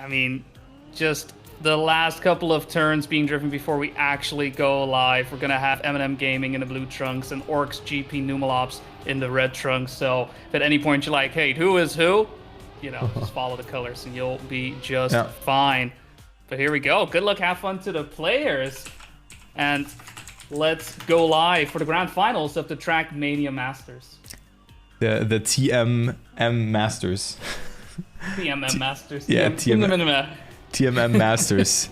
I mean, just the last couple of turns being driven before we actually go live. We're going to have MnM Gaming in the blue trunks and OrksGP Numelops in the red trunks. So if at any point you're like, hey, who is who? You know, just follow the colors and you'll be just fine. But here we go. Good luck, have fun to the players. And let's go live for the grand finals of the Trackmania Masters. The TMM Masters. TMM Masters. Yeah, TMM Masters.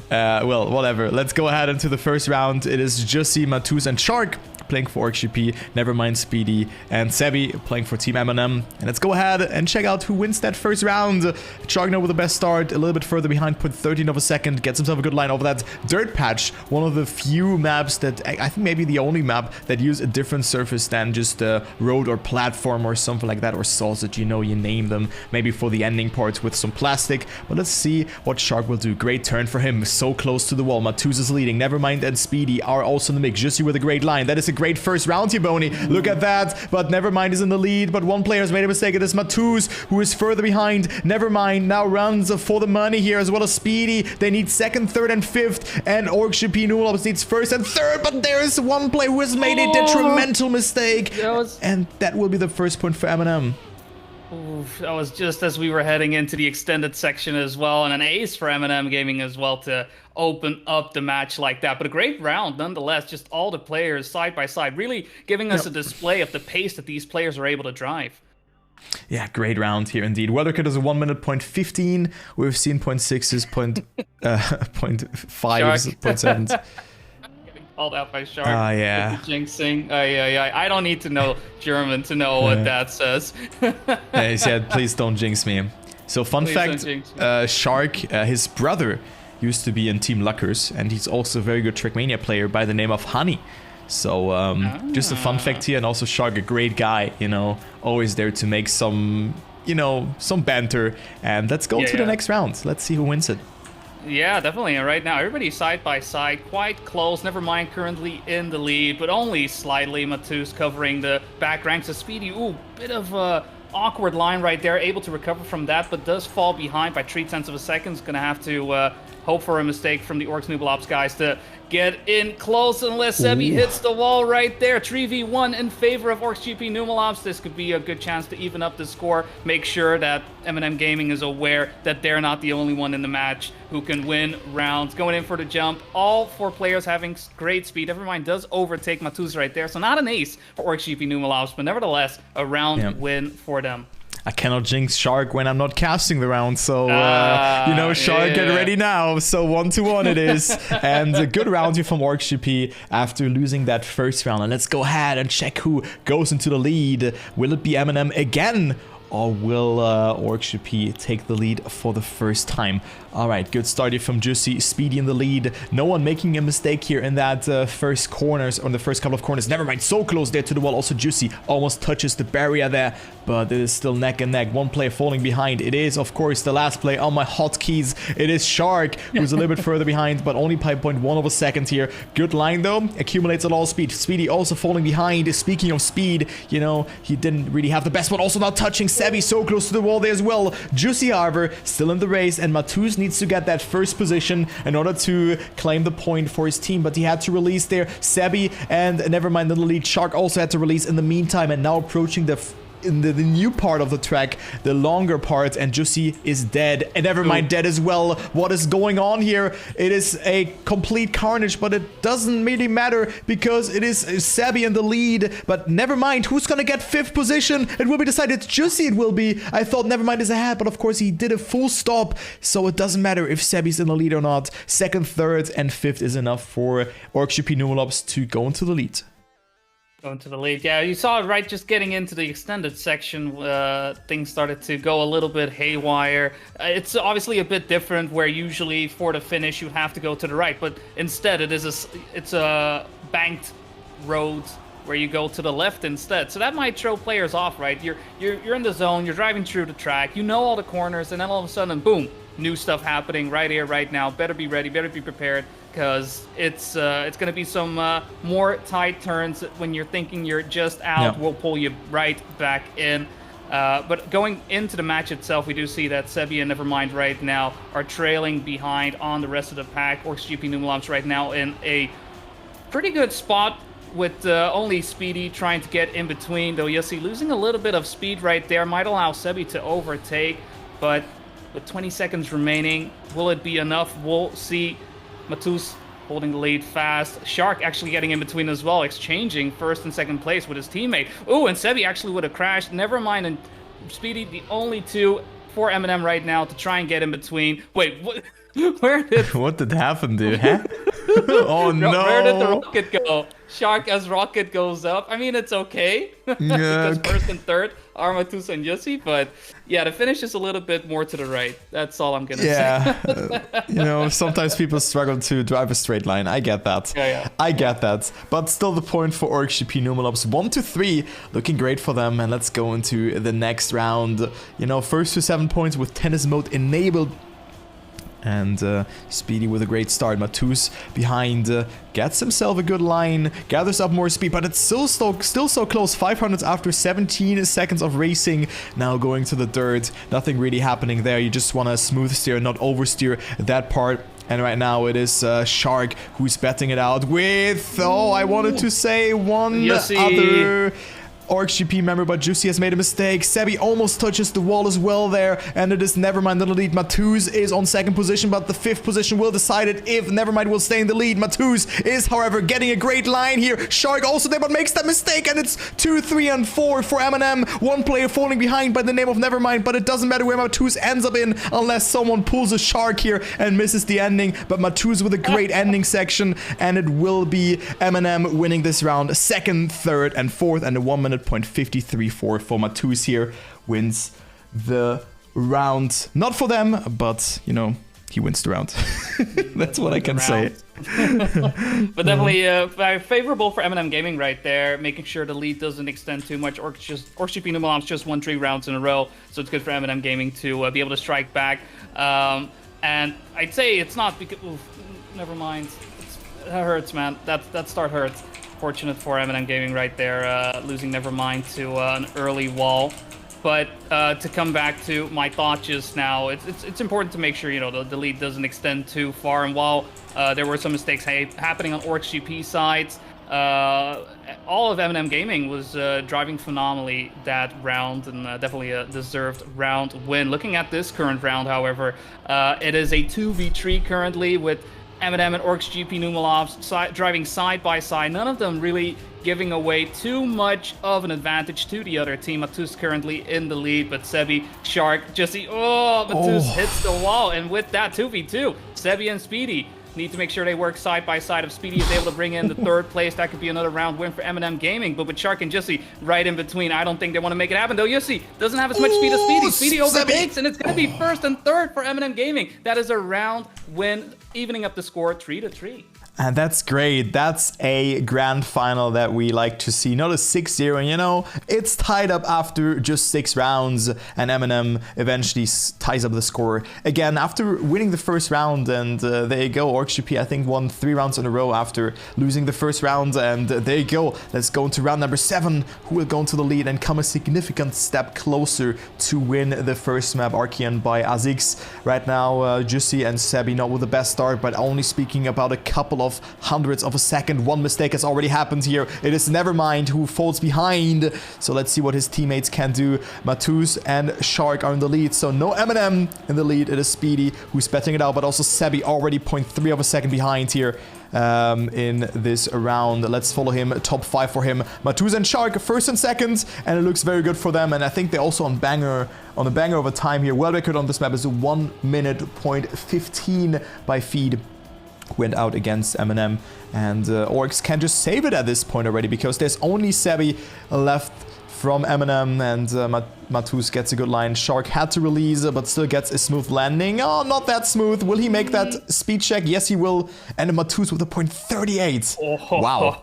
Well, whatever. Let's go ahead into the first round. It is Jussi, Matus, and Shark playing for OrksGP, Nevermind, Speedy, and Sebi playing for Team MnM. And let's go ahead and check out who wins that first round. Sharkno with the best start, a little bit further behind, put 13 of a second, gets himself a good line over that dirt patch. One of the few maps that, I think maybe the only map that use a different surface than just a road or platform or something like that, or sausage, you know, you name them. Maybe for the ending parts with some plastic. But let's see what Shark will do. Great turn for him, so close to the wall. Matus is leading, Nevermind and Speedy are also in the mix. Jussi with a great line. That is a great first round here, Boney. Look at that. But Nevermind is in the lead, but one player has made a mistake. It is Matus, who is further behind. Nevermind now runs for the money here, as well as Speedy. They need second, third, and fifth, and OrksGP Numelops needs first and third, but there is one player who has made a detrimental mistake, and that will be the first point for MnM. Oof, that was just as we were heading into the extended section as well, and an ace for MnM Gaming as well to open up the match like that. But a great round nonetheless, just all the players side by side, really giving us a display of the pace that these players are able to drive. Yeah, great round here indeed. Weatherkit is a 1 minute, 0.15. We've seen 0.6s, 0.5s, 7s. Called out by Shark. Oh, yeah. Jinxing. I don't need to know German to know what that says. He said, please don't jinx me. So fun fact, Shark, his brother used to be in Team Luckers, and he's also a very good Trackmania player by the name of Honey. So just a fun fact here, and also Shark, a great guy, you know, always there to make some, you know, some banter. And let's go to the next round. Let's see who wins it. Yeah, definitely. And right now, everybody side by side, quite close. Nevermind currently in the lead, but only slightly. Matus covering the back ranks of Speedy. Ooh, bit of a awkward line right there. Able to recover from that, but does fall behind by 0.3 of a second. Gonna have to hope for a mistake from the Orks Numelops guys to get in close, unless Sebi hits the wall right there. 3v1 in favor of OrksGP Numelops. This could be a good chance to even up the score. Make sure that MnM Gaming is aware that they're not the only one in the match who can win rounds. Going in for the jump. All four players having great speed. Nevermind does overtake Matus right there. So not an ace for OrksGP Numelops, but nevertheless, a round win for them. I cannot jinx Shark when I'm not casting the round, so, you know, Shark, get ready now. So 1-1 it is, and a good round here from OrksGP after losing that first round. And let's go ahead and check who goes into the lead. Will it be MnM again, or will OrksGP take the lead for the first time? All right, good start here from Jussi. Speedy in the lead. No one making a mistake here in that first corners, on the first couple of corners. Nevermind, so close there to the wall. Also, Jussi almost touches the barrier there, but it is still neck and neck. One player falling behind. It is, of course, the last play on my hotkeys. It is Shark, who's a little bit further behind, but only by 0.1 of a second here. Good line, though. Accumulates a lot of speed. Speedy also falling behind. Speaking of speed, you know, he didn't really have the best, but also not touching Sebi, so close to the wall there as well. Jussi, however, still in the race, and Matus needs to get that first position in order to claim the point for his team, but he had to release there. Sebi and Nevermind in the lead. Shark also had to release in the meantime, and now approaching the new part of the track, the longer part, and Jussi is dead, and Nevermind dead as well. What is going on here? It is a complete carnage, but it doesn't really matter because it is Sebi in the lead. But Nevermind, who's gonna get 5th position? It will be decided. Jussi it will be. I thought Nevermind is ahead, but of course he did a full stop, so it doesn't matter if Sebi's in the lead or not. 2nd, 3rd, and 5th is enough for OrksGP Numelops to go into the lead. Going to the lead. Yeah, you saw it, right? Just getting into the extended section, things started to go a little bit haywire. It's obviously a bit different where usually for the finish you have to go to the right, but instead it's a banked road where you go to the left instead. So that might throw players off, right? You're in the zone, you're driving through the track, you know all the corners, and then all of a sudden, boom, new stuff happening right here, right now. Better be ready, better be prepared, because it's going to be some more tight turns when you're thinking you're just out. We'll pull you right back in. But going into the match itself, we do see that Sebi and Nevermind right now are trailing behind on the rest of the pack. OrksGP Numelops right now in a pretty good spot with only Speedy trying to get in between, though Yossi losing a little bit of speed right there might allow Sebi to overtake, but with 20 seconds remaining, will it be enough? We'll see. Matus holding the lead fast. Shark actually getting in between as well, exchanging first and second place with his teammate. Ooh, and Sebi actually would have crashed. Nevermind and Speedy, the only two for MnM right now to try and get in between. Wait, what? Where did... What did happen, dude? Huh? Oh, no. Where did the rocket go? Shark as rocket goes up. I mean, it's okay. Because first and third are Matus and Yossi. But yeah, the finish is a little bit more to the right. That's all I'm going to say. You know, sometimes people struggle to drive a straight line. I get that. Yeah. I get that. But still the point for OrksGP Numelops. 1-3. Looking great for them. And let's go into the next round. You know, first to 7 points with tennis mode enabled. And Speedy with a great start. Matus behind gets himself a good line, gathers up more speed, but it's still so close. 500 after 17 seconds of racing. Now going to the dirt. Nothing really happening there. You just want to smooth steer, not oversteer that part. And right now it is Shark who's betting it out with, I wanted to say one other OrksGP member, but Juicy has made a mistake. Sebi almost touches the wall as well there, and it is Nevermind in the lead. Matus is on second position, but the fifth position will decide it if Nevermind will stay in the lead. Matus is, however, getting a great line here. Shark also there, but makes that mistake, and it's 2, 3, and 4 for MnM. One player falling behind by the name of Nevermind, but it doesn't matter where Matus ends up in unless someone pulls a Shark here and misses the ending. But Matus with a great ending section, and it will be MnM winning this round. Second, third, and fourth, and a 1 minute point 53-4 for Matus here wins the round. Not for them, but you know, he wins the round. That's what I can say. But definitely very favorable for MnM Gaming right there, making sure the lead doesn't extend too much. OrksGP Numelops just won 3 rounds in a row, so it's good for MnM Gaming to be able to strike back. And I'd say it's not because... Oof, never mind. That hurts, man. That start hurts. Fortunate for MnM Gaming right there, losing Nevermind to an early wall. But to come back to my thought just now, it's important to make sure, you know, the lead doesn't extend too far. And while there were some mistakes happening on OrksGP sides, all of MnM Gaming was driving phenomenally that round, and definitely a deserved round win. Looking at this current round, however, it is a 2v3 currently with MnM and OrksGP Numelops driving side by side. None of them really giving away too much of an advantage to the other team. Matus currently in the lead, but Sebi, Shark, Jesse, Matus hits the wall. And with that 2v2, Sebi and Speedy need to make sure they work side by side. If Speedy is able to bring in the third place, that could be another round win for MnM Gaming. But with Shark and Jussie right in between, I don't think they want to make it happen. Though Jussie doesn't have as much speed as Speedy. Speedy overtakes, and it's going to be first and third for MnM Gaming. That is a round win, evening up the score 3-3. And that's great. That's a grand final that we like to see. Not a 6-0. And you know, it's tied up after just 6 rounds. And MnM eventually ties up the score again after winning the first round. And there you go. OrksGP, I think, won 3 rounds in a row after losing the first round. And there you go. Let's go into round number 7. Who will go into the lead and come a significant step closer to win the first map, Archean by Azix. Right now, Jussi and Sebi not with the best start, but only speaking about a couple of hundredths of a second. One mistake has already happened here. It is Nevermind who falls behind. So let's see what his teammates can do. Matus and Shark are in the lead. So no MnM in the lead. It is Speedy who's betting it out, but also Sebi already 0.3 of a second behind here in this round. Let's follow him. Top 5 for him. Matus and Shark first and second, and it looks very good for them. And I think they're also on a banger of a time here. World record on this map is 1 minute point 15 by feed. Went out against MnM, and Orks can just save it at this point already because there's only Sebi left from MnM, and Matus gets a good line. Shark had to release, but still gets a smooth landing. Oh, not that smooth. Will he make that speed check? Yes, he will. And Matus with a 0.38. Oh, wow.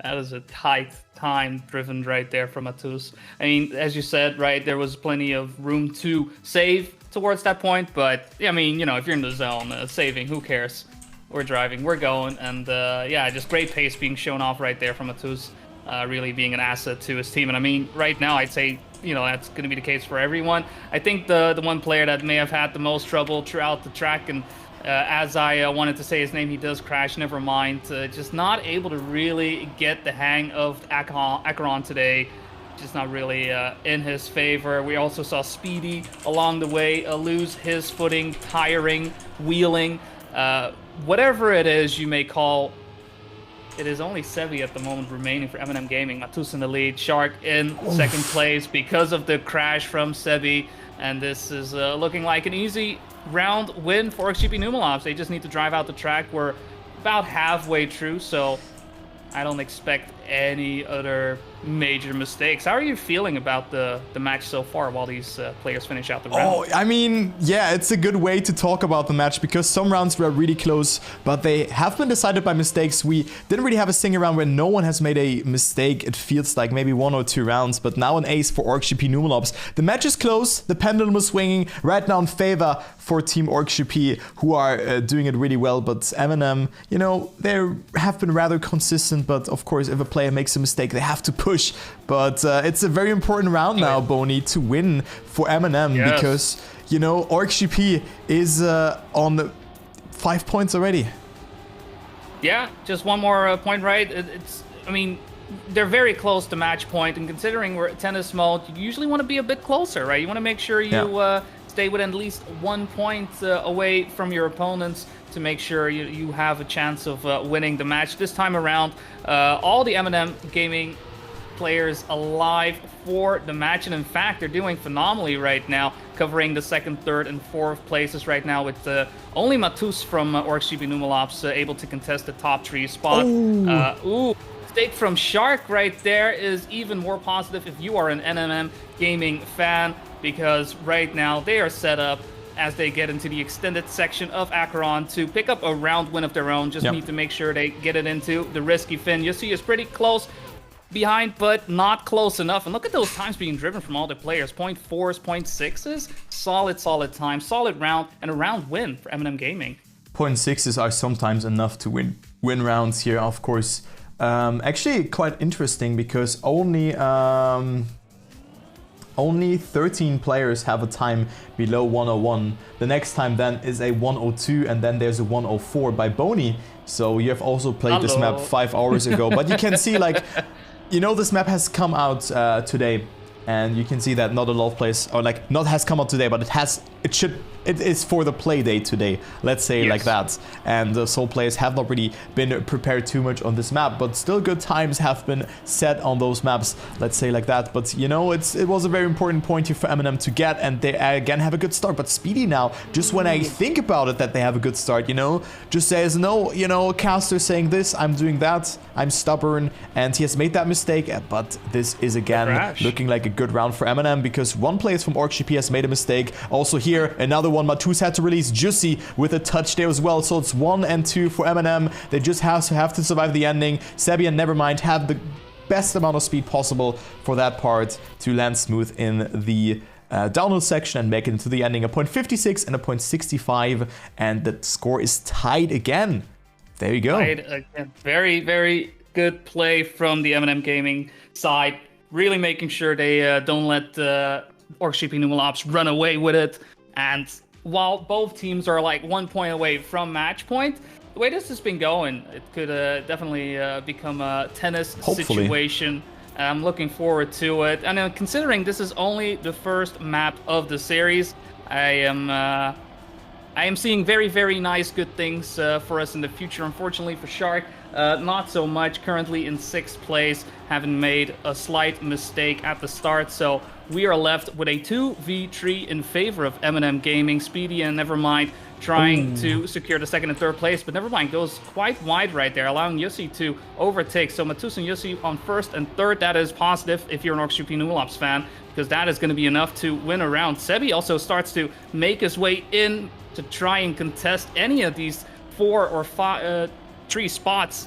That is a tight time driven right there from Matus. I mean, as you said, right, there was plenty of room to save towards that point, but I mean, you know, if you're in the zone, saving, who cares? We're driving, we're going, and yeah, just great pace being shown off right there from Matus. really being an asset to his team. And I mean, right now, I'd say, that's going to be the case for everyone. I think the one player that may have had the most trouble throughout the track, and as I wanted to say his name, he does crash, never mind. Just not able to really get the hang of Acheron today. Just not really in his favor. We also saw Speedy along the way lose his footing, tiring, wheeling. Whatever it is you may call, it is only Sebi at the moment remaining for MnM Gaming. Matus in the lead, Shark in second place because of the crash from Sebi. And this is looking like an easy round win for OrksGP Numelops. They just need to drive out the track. We're about halfway through, so I don't expect any other major mistakes. How are you feeling about the match so far while these players finish out the round? Oh, I mean, yeah, it's a good way to talk about the match because some rounds were really close, but they have been decided by mistakes. We didn't really have a single round where no one has made a mistake. It feels like maybe 1 or 2 rounds, but now an ace for OrksGP Numelops. The match is close. The pendulum is swinging right now in favor for Team OrksGP, who are doing it really well. But MnM, they have been rather consistent, but of course, if a player makes a mistake, they have to push. But it's a very important round now, Boney, to win for MnM because, OrksGP is on 5 points already. Yeah, just one more point, right? I mean, they're very close to match point, and considering we're at tennis mode, you usually want to be a bit closer, right? You want to make sure you stay within at least 1 point away from your opponents to make sure you have a chance of winning the match. This time around, all the MnM Gaming players alive for the match, and in fact, they're doing phenomenally right now, covering the 2nd, 3rd, and 4th places right now, with only Matus from OrksGP Numelops able to contest the top 3 spot. Mistake from Shark right there is even more positive if you are an MnM Gaming fan, because right now they are set up as they get into the extended section of Acheron to pick up a round win of their own. Just need to make sure they get it into the risky fin. Yussi is pretty close behind, but not close enough. And look at those times being driven from all the players. 0.4s, 0.6s. Solid time, solid round, and a round win for MnM Gaming. 0.6s are sometimes enough to win rounds here, of course. Actually, quite interesting because only 13 players have a time below 101. The next time then is a 102, and then there's a 104 by Boney. So you have also played this map 5 hours ago. But you can see, this map has come out today, and you can see that not a lot of players, or not has come out today, but it is for the play day today, let's say like that. And so players have not really been prepared too much on this map, but still good times have been set on those maps, let's say like that. But it was a very important point here for MnM to get, and they again have a good start. But Speedy now, just when I think about it that they have a good start, just says no, caster saying this, I'm doing that, I'm stubborn, and he has made that mistake. But this is again looking like a good round for MnM because one player from OrksGP has made a mistake. Also here, another one. Matus had to release Jussi with a touch there as well. So it's 1 and 2 for MnM. They just have to survive the ending. Sebi and Nevermind have the best amount of speed possible for that part to land smooth in the downhill section and make it into the ending. A 0.56 and a 0.65, and the score is tied again. There you go. Tied again. Very, very good play from the MnM Gaming side. Really making sure they don't let OrksGP Numelops run away with it. And while both teams are 1 point away from match point, the way this has been going, it could definitely become a tennis situation. I'm looking forward to it. And considering this is only the first map of the series, I am seeing very, very nice, good things for us in the future. Unfortunately for Shark, not so much. Currently in 6th place, having made a slight mistake at the start. So we are left with a 2v3 in favor of MnM Gaming. Speedy and Nevermind trying to secure the 2nd and 3rd place, but Nevermind goes quite wide right there, allowing Yussi to overtake. So Matus and Yussi on 1st and 3rd. That is positive if you're an OrksGP Numelops fan, because that is going to be enough to win a round. Sebi also starts to make his way in to try and contest any of these 4 or 3 spots.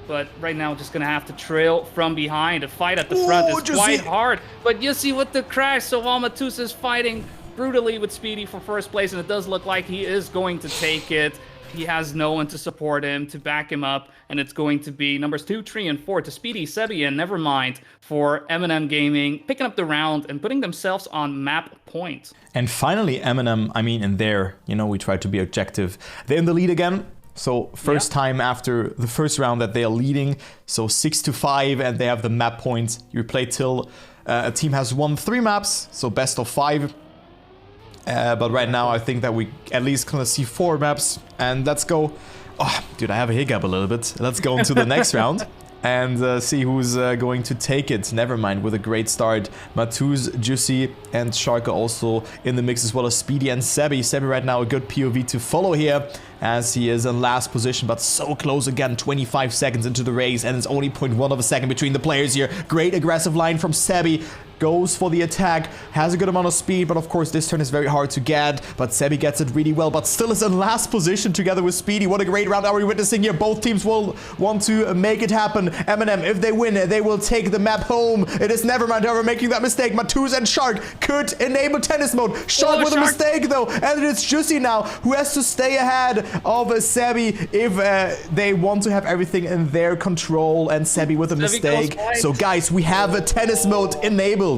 But right now, just going to have to trail from behind. The fight at the front is quite hard. But Yussi with the crash, so while Matus is fighting brutally with Speedy for 1st place, and it does look like he is going to take it. he has no one to support him, to back him up, and it's going to be numbers 2, 3, and 4 to Speedy, Sebi, and Nevermind for MnM Gaming, picking up the round and putting themselves on map point. And finally, MnM, I mean, in there, you know, we try to be objective. They're in the lead again. So first time after the first round that they are leading. So 6-5, and they have the map points. You play till a team has won 3 maps, so best of 5. But right now, I think that we at least gonna see 4 maps. And let's go. Oh, dude, I have a hiccup a little bit. Let's go into the next round and see who's going to take it. Nevermind, with a great start. Matuz, Juicy, and Shark are also in the mix, as well as Speedy and Sebi. Sebi right now a good POV to follow here, as he is in last position, but so close again. 25 seconds into the race, and it's only 0.1 of a second between the players here. Great aggressive line from Sebi. Goes for the attack, has a good amount of speed, but of course this turn is very hard to get. But Sebi gets it really well, but still is in last position together with Speedy. What a great round are we witnessing here. Both teams will want to make it happen. MnM, if they win, they will take the map home. It is Nevermind, however, making that mistake. Matuz and Shark could enable tennis mode. Shark with a mistake though, and it's Juicy now who has to stay ahead of Sebi if they want to have everything in their control, and Sebi with a mistake. So guys, we have a tennis mode enabled.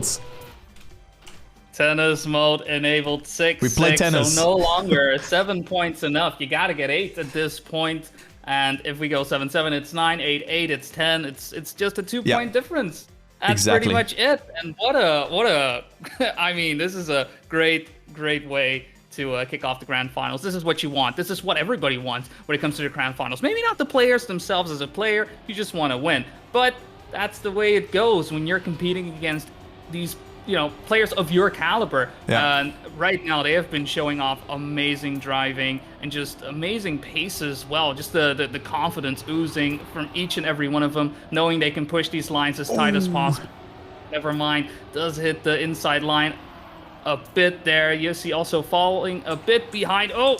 Tennis mode enabled 6. We play tennis. So no longer 7 points enough. You gotta get 8 at this point. And if we go 7-7, it's 9, 8-8, it's 10. It's just a 2-point difference. That's pretty much it. And what a I mean, this is a great way to kick off the Grand Finals. This is what you want. This is what everybody wants when it comes to the Grand Finals. Maybe not the players themselves as a player. You just want to win. But that's the way it goes when you're competing against these, you know, players of your caliber. And right now they have been showing off amazing driving and just amazing pace as well. Just the confidence oozing from each and every one of them, knowing they can push these lines as tight as possible. Nevermind does hit the inside line a bit there. You see also falling a bit behind. Oh,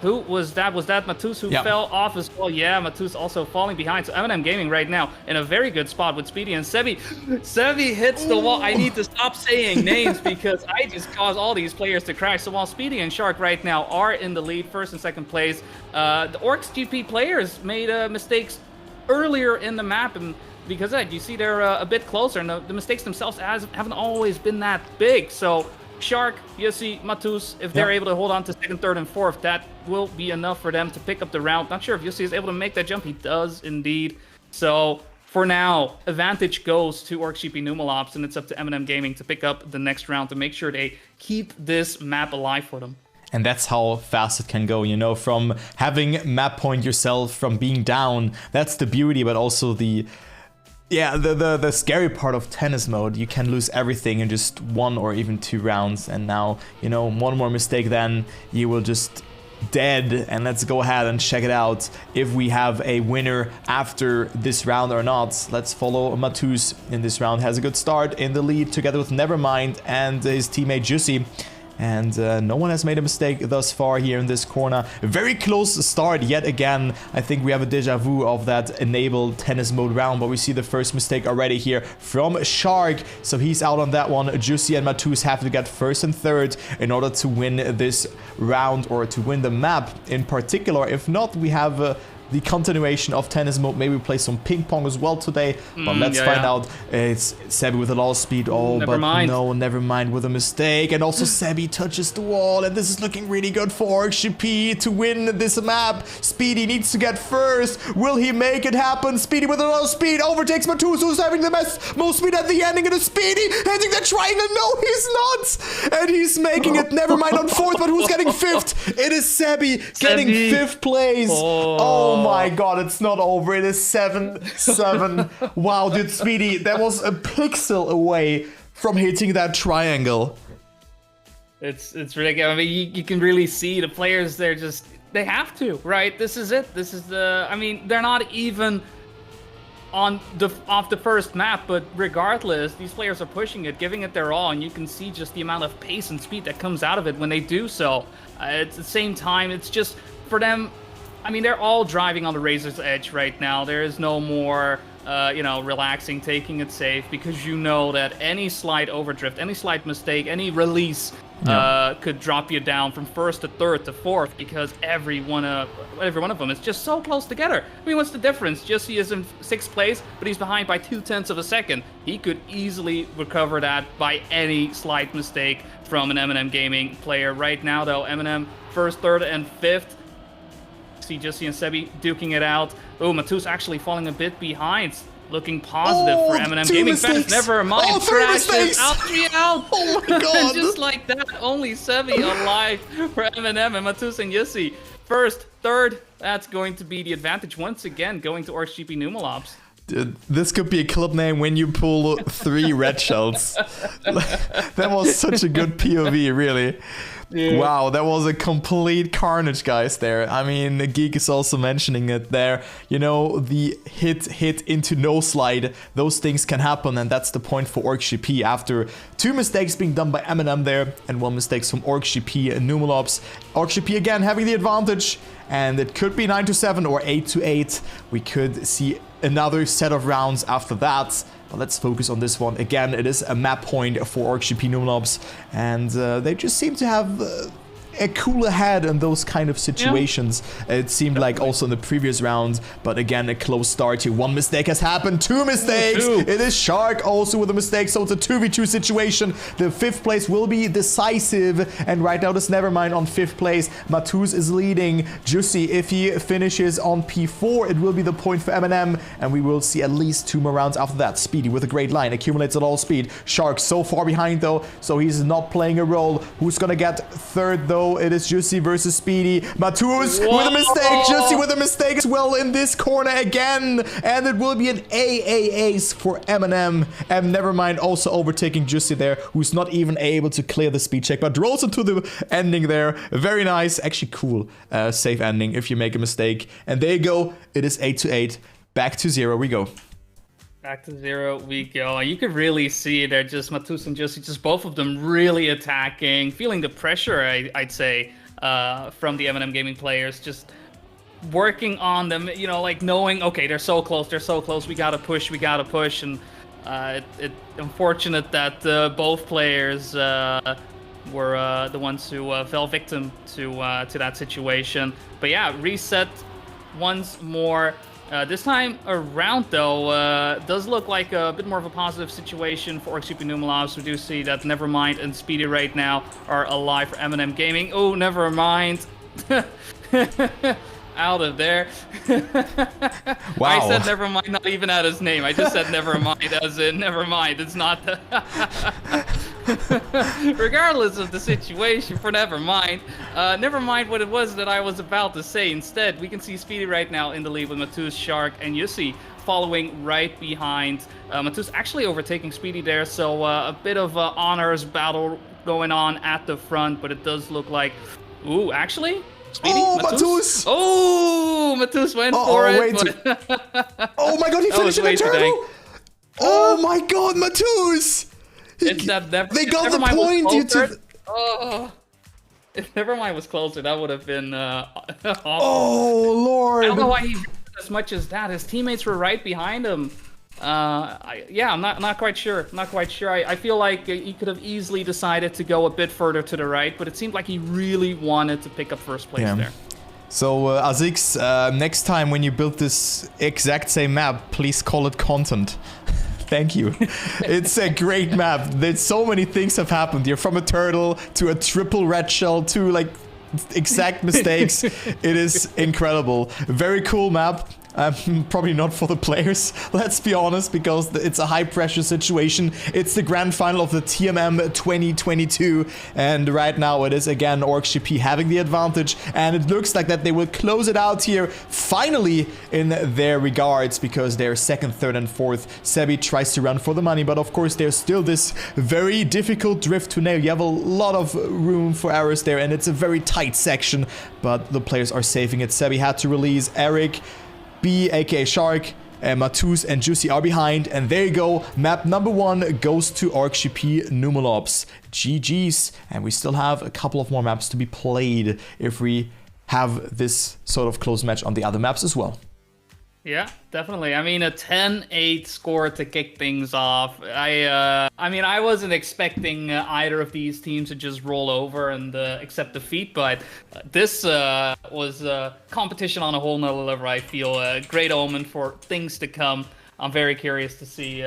who was that? Was that Matuz who fell off as well? Yeah, Matuz also falling behind. So MnM Gaming right now in a very good spot with Speedy and Sebi. Sebi hits the wall. I need to stop saying names because I just cause all these players to crash. So while Speedy and Shark right now are in the lead, first and second place, the OrksGP players made mistakes earlier in the map, and because of that, you see they're a bit closer, and the mistakes themselves haven't always been that big. So Shark, Yossi, Matuz, if they're able to hold on to second, third, and fourth, that will be enough for them to pick up the round. Not sure if Yossi is able to make that jump. He does indeed. So for now, advantage goes to OrksGP Numelops, and it's up to MnM Gaming to pick up the next round to make sure they keep this map alive for them. And that's how fast it can go, you know, from having map point yourself, from being down. That's the beauty, but also the scary part of tennis mode. You can lose everything in just 1 or even 2 rounds. And now, you know, one more mistake, then you will just dead. And let's go ahead and check it out if we have a winner after this round or not. Let's follow Matuz in this round. Has a good start in the lead together with Nevermind and his teammate Juicy. And no one has made a mistake thus far here in this corner. A very close start yet again. I think we have a deja vu of that enabled tennis mode round, but we see the first mistake already here from Shark. So he's out on that one. Juicy and Matuz have to get first and third in order to win this round, or to win the map in particular. If not, we have the continuation of tennis mode. Maybe we play some ping pong as well today, but let's find out. It's Sebi with a lot of speed. Oh, no, Nevermind with a mistake, and also Sebi touches the wall, and this is looking really good for OrksGP to win this map. Speedy needs to get first. Will he make it happen? Speedy with a lot of speed overtakes Matuz, who's having the most speed at the ending, and it's Speedy hitting the triangle. No, he's not, and he's making it. Nevermind on fourth, but who's getting fifth? It is Sebi getting fifth place. Oh my god, it's not over. It is 7-7. Wow, dude, Speedy, that was a pixel away from hitting that triangle. It's ridiculous. I mean, you can really see the players, they have to, right? This is it. This is I mean, they're not even off the first map, but regardless, these players are pushing it, giving it their all, and you can see just the amount of pace and speed that comes out of it when they do so. At the same time, it's just, for them, I mean, they're all driving on the razor's edge right now. There is no more, you know, relaxing, taking it safe, because you know that any slight overdrift, any slight mistake, any release could drop you down from first to third to fourth, because every one of them is just so close together. I mean, what's the difference? Jussi is in 6th place, but he's behind by 0.2 of a second. He could easily recover that by any slight mistake from an MnM Gaming player. Right now, though, MnM 1st, 3rd, and 5th. See Jussi and Sebi duking it out. Oh, Matus actually falling a bit behind. Looking positive for MnM Gaming fans. Never mind. Crashes out. Oh my god. Just like that, only Sebi alive for MnM, and Matus and Jussi 1st, 3rd. That's going to be the advantage once again, going to OrksGP Numelops. Dude, this could be a club name when you pull 3 red shells. That was such a good POV, really. Yeah. Wow, that was a complete carnage, guys, there. I mean, Geek is also mentioning it there. You know, the hit into no slide, those things can happen, and that's the point for OrksGP. After 2 mistakes being done by MnM there, and 1 mistake from OrksGP and Numelops. OrksGP again having the advantage, and it could be 9-7 or 8-8. We could see another set of rounds after that. But let's focus on this one. Again, it is a map point for OrksGP Numelops, and they just seem to have a cooler head in those kind of situations. Yeah. It seemed like also in the previous round, but again, a close start here. 1 mistake has happened, 2 mistakes. It is Shark also with a mistake, so it's a 2v2 situation. The 5th place will be decisive, and right now, this Nevermind on 5th place. Matus is leading. Jussi, if he finishes on P4, it will be the point for MnM, and we will see at least 2 more rounds after that. Speedy with a great line, accumulates at all speed. Shark so far behind though, so he's not playing a role. Who's gonna get 3rd though? It is Jussi versus Speedy. Matus with a mistake. Jussi with a mistake as well in this corner again. And it will be an ace for MnM. And Nevermind also overtaking Jussi there, who's not even able to clear the speed check, but rolls into the ending there. Very nice. Actually cool. Safe ending if you make a mistake. And there you go. It is 8-8. Back to 0 we go. Back to 0 we go. You could really see they're just Matus and Jussi, just both of them really attacking, feeling the pressure, I'd say, from the MnM Gaming players, just working on them, you know, like knowing, okay, they're so close, we gotta push, and it's unfortunate that both players were the ones who fell victim to that situation. But yeah, reset once more. This time around, though, does look like a bit more of a positive situation for OrksGP Numelops. We do see that Nevermind and Speedy right now are alive for MnM Gaming. Oh, Nevermind. Out of there. Wow. I said Nevermind, not even at his name. I just said Nevermind as in Nevermind. It's not the... Regardless of the situation for Nevermind, never mind what it was that I was about to say. Instead, we can see Speedy right now in the lead with Matus, Shark, and Jussi following right behind. Matus actually overtaking Speedy there, so a bit of honors battle going on at the front, but it does look like... Ooh, actually? Speedy? Oh, Matus! Oh, Matus went for it. But... oh my god, he finished in a turtle! Oh my god, Matus! They got the point. Oh, if Nevermind was closer, that would have been awful. Oh lord! I don't know why he as much as that. His teammates were right behind him. Yeah, I'm not quite sure. I feel like he could have easily decided to go a bit further to the right, but it seemed like he really wanted to pick up first place there. So, Azix, next time when you build this exact same map, please call it content. Thank you. It's a great map. There's so many things have happened here, from a turtle to a triple red shell to like exact mistakes. It is incredible. Very cool map. Probably not for the players, let's be honest, because it's a high pressure situation. It's the grand final of the TMM 2022, and right now it is again OrksGP having the advantage, and it looks like that they will close it out here finally in their regards, because they're second, third, and fourth. Sebi tries to run for the money, but of course there's still this very difficult drift to nail. You have a lot of room for errors there, and it's a very tight section, but the players are saving it. Sebi had to release Eric. B, aka Shark, Matus and Jussi are behind, and there you go. Map number 1 goes to OrksGP Numelops. GG's, and we still have a couple of more maps to be played if we have this sort of close match on the other maps as well. Yeah, definitely. I mean, a 10-8 score to kick things off. I wasn't expecting either of these teams to just roll over and accept defeat, but this was competition on a whole nother level. I feel a great omen for things to come. I'm very curious to see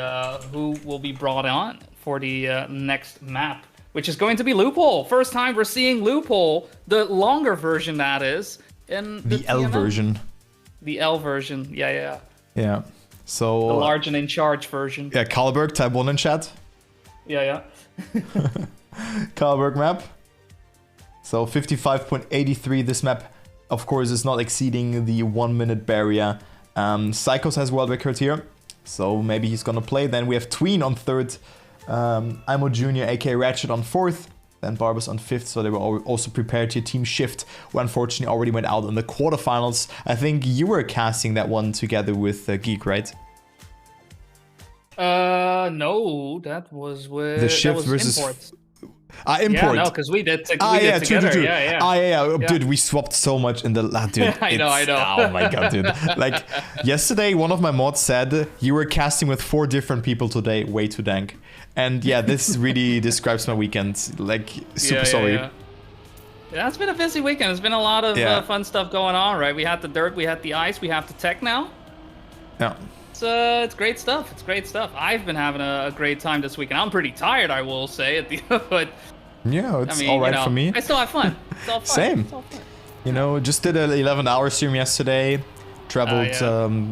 who will be brought on for the next map, which is going to be Loophole. First time we're seeing Loophole, the longer version that is, in The L TMM version. The L version, yeah. Yeah. So The large and in charge version. yeah, Karlberg, type 1 in chat. Yeah. Karlberg map. So 55.83. This map, of course, is not exceeding the 1 minute barrier. Psychos has world record here, so maybe he's gonna play. Then we have Tween on third, Imo Jr. aka Ratchet on fourth, then Barbers on fifth. So they were also prepared to Team Shift, who unfortunately already went out in the quarterfinals. I think you were casting that one together with Geek, right? No, that was with The Shift that was versus Imports. Import. Yeah, no, because we did together. True. Yeah. Dude, we swapped so much in the dude. I know. Oh my god, dude. Like yesterday, one of my mods said you were casting with 4 different people today. Way too dank. And yeah, this really describes my weekend. Like, super sorry. Yeah, it's been a busy weekend. There's been a lot of fun stuff going on, right? We had the dirt, we had the ice, we have the tech now. Yeah. It's great stuff. It's great stuff. I've been having a great time this weekend. I'm pretty tired, I will say, but yeah, it's all right for me. I still have fun. It's all fun. Same. It's all fun. You know, just did an 11-hour stream yesterday. Traveled,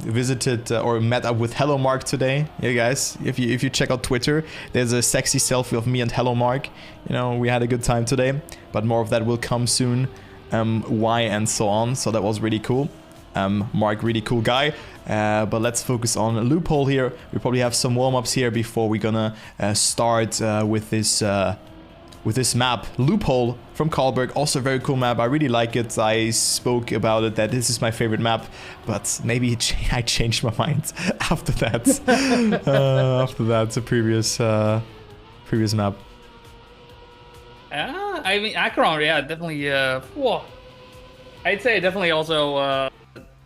visited or met up with Hello Mark today. Yeah, guys, if you check out Twitter, there's a sexy selfie of me and Hello Mark. You know, we had a good time today, but more of that will come soon. Why and so on. So that was really cool. Mark, really cool guy. But let's focus on Loophole here. We probably have some warm-ups here before we're gonna start with this map. Loophole from Karlberg, also a very cool map. I really like it. I spoke about it that this is my favorite map, but maybe I changed my mind after that. The previous map. I mean, Acheron, yeah, definitely. I'd say definitely also.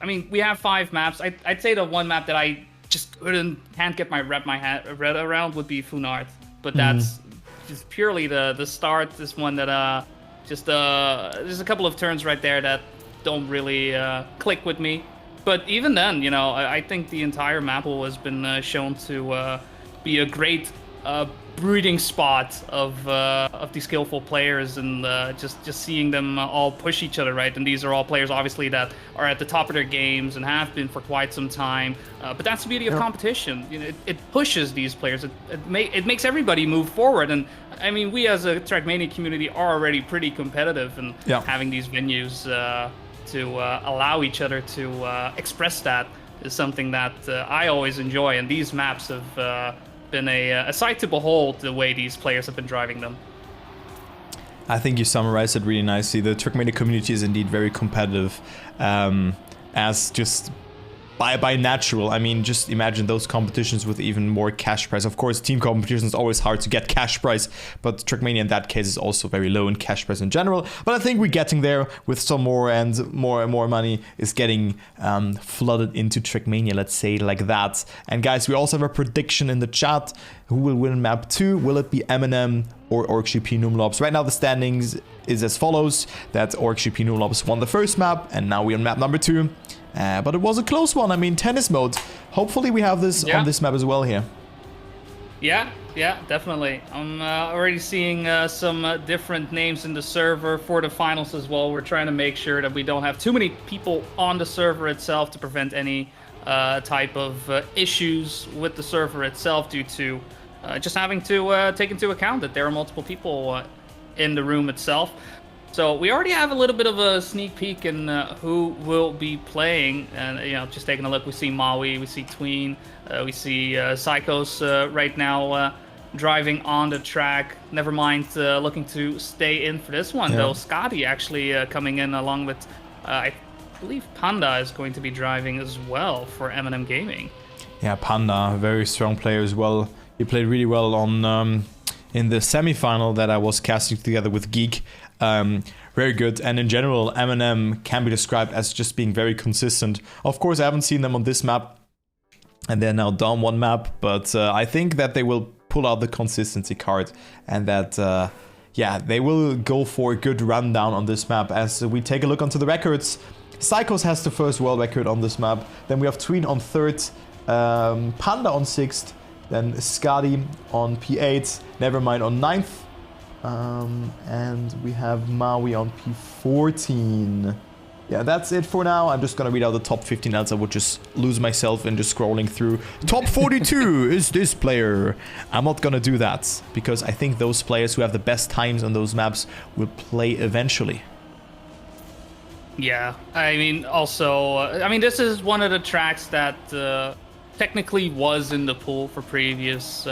I mean, we have 5 maps. I'd say the one map that I just can't get my head around would be Funart, but that's just purely the start. This one that just there's a couple of turns right there that don't really click with me. But even then, you know, I think the entire map has been shown to be a great breeding spot of the skillful players, and just seeing them all push each other, right? And these are all players, obviously, that are at the top of their games and have been for quite some time. But that's the beauty of competition. You know, it pushes these players. It makes everybody move forward. And I mean, we as a Trackmania community are already pretty competitive, and having these venues to allow each other to express that is something that I always enjoy. And these maps have been a sight to behold, the way these players have been driving them. I think you summarized it really nicely. The Trackmania community is indeed very competitive, as just by natural. I mean, just imagine those competitions with even more cash prize. Of course, team competition is always hard to get cash prize, but Trackmania in that case is also very low in cash prize in general. But I think we're getting there with some more, and more money is getting flooded into Trackmania, let's say like that. And guys, we also have a prediction in the chat. Who will win map 2? Will it be MnM or OrksGP Numelops? Right now the standings is as follows: that OrksGP Numelops won the first map, and now we're on map number 2. But it was a close one. I mean, tennis mode. Hopefully we have this on this map as well here. Yeah, definitely. I'm already seeing some different names in the server for the finals as well. We're trying to make sure that we don't have too many people on the server itself to prevent any type of issues with the server itself, due to just having to take into account that there are multiple people in the room itself. So we already have a little bit of a sneak peek in who will be playing, and you know, just taking a look, we see Maui, we see Tween, we see Psychos right now driving on the track. Never mind looking to stay in for this one, though. Scotty actually coming in along with, I believe Panda is going to be driving as well for MnM Gaming. Yeah, Panda, very strong player as well. He played really well on in the semi-final that I was casting together with Geek. very good. And in general, MnM can be described as just being very consistent. Of course, I haven't seen them on this map, and they're now down one map, but I think that they will pull out the consistency card, and that, yeah, they will go for a good rundown on this map. As we take a look onto the records, Psychos has the first world record on this map, then we have Tween on 3rd, Panda on 6th, then Skadi on P8, Nevermind on 9th, and we have Maui on P14. Yeah, that's it for now. I'm just gonna read out the top 15, else I would just lose myself in just scrolling through. Top 42 is this player. I'm not gonna do that, because I think those players who have the best times on those maps will play eventually. Yeah, I mean, also, I mean, this is one of the tracks that technically was in the pool for previous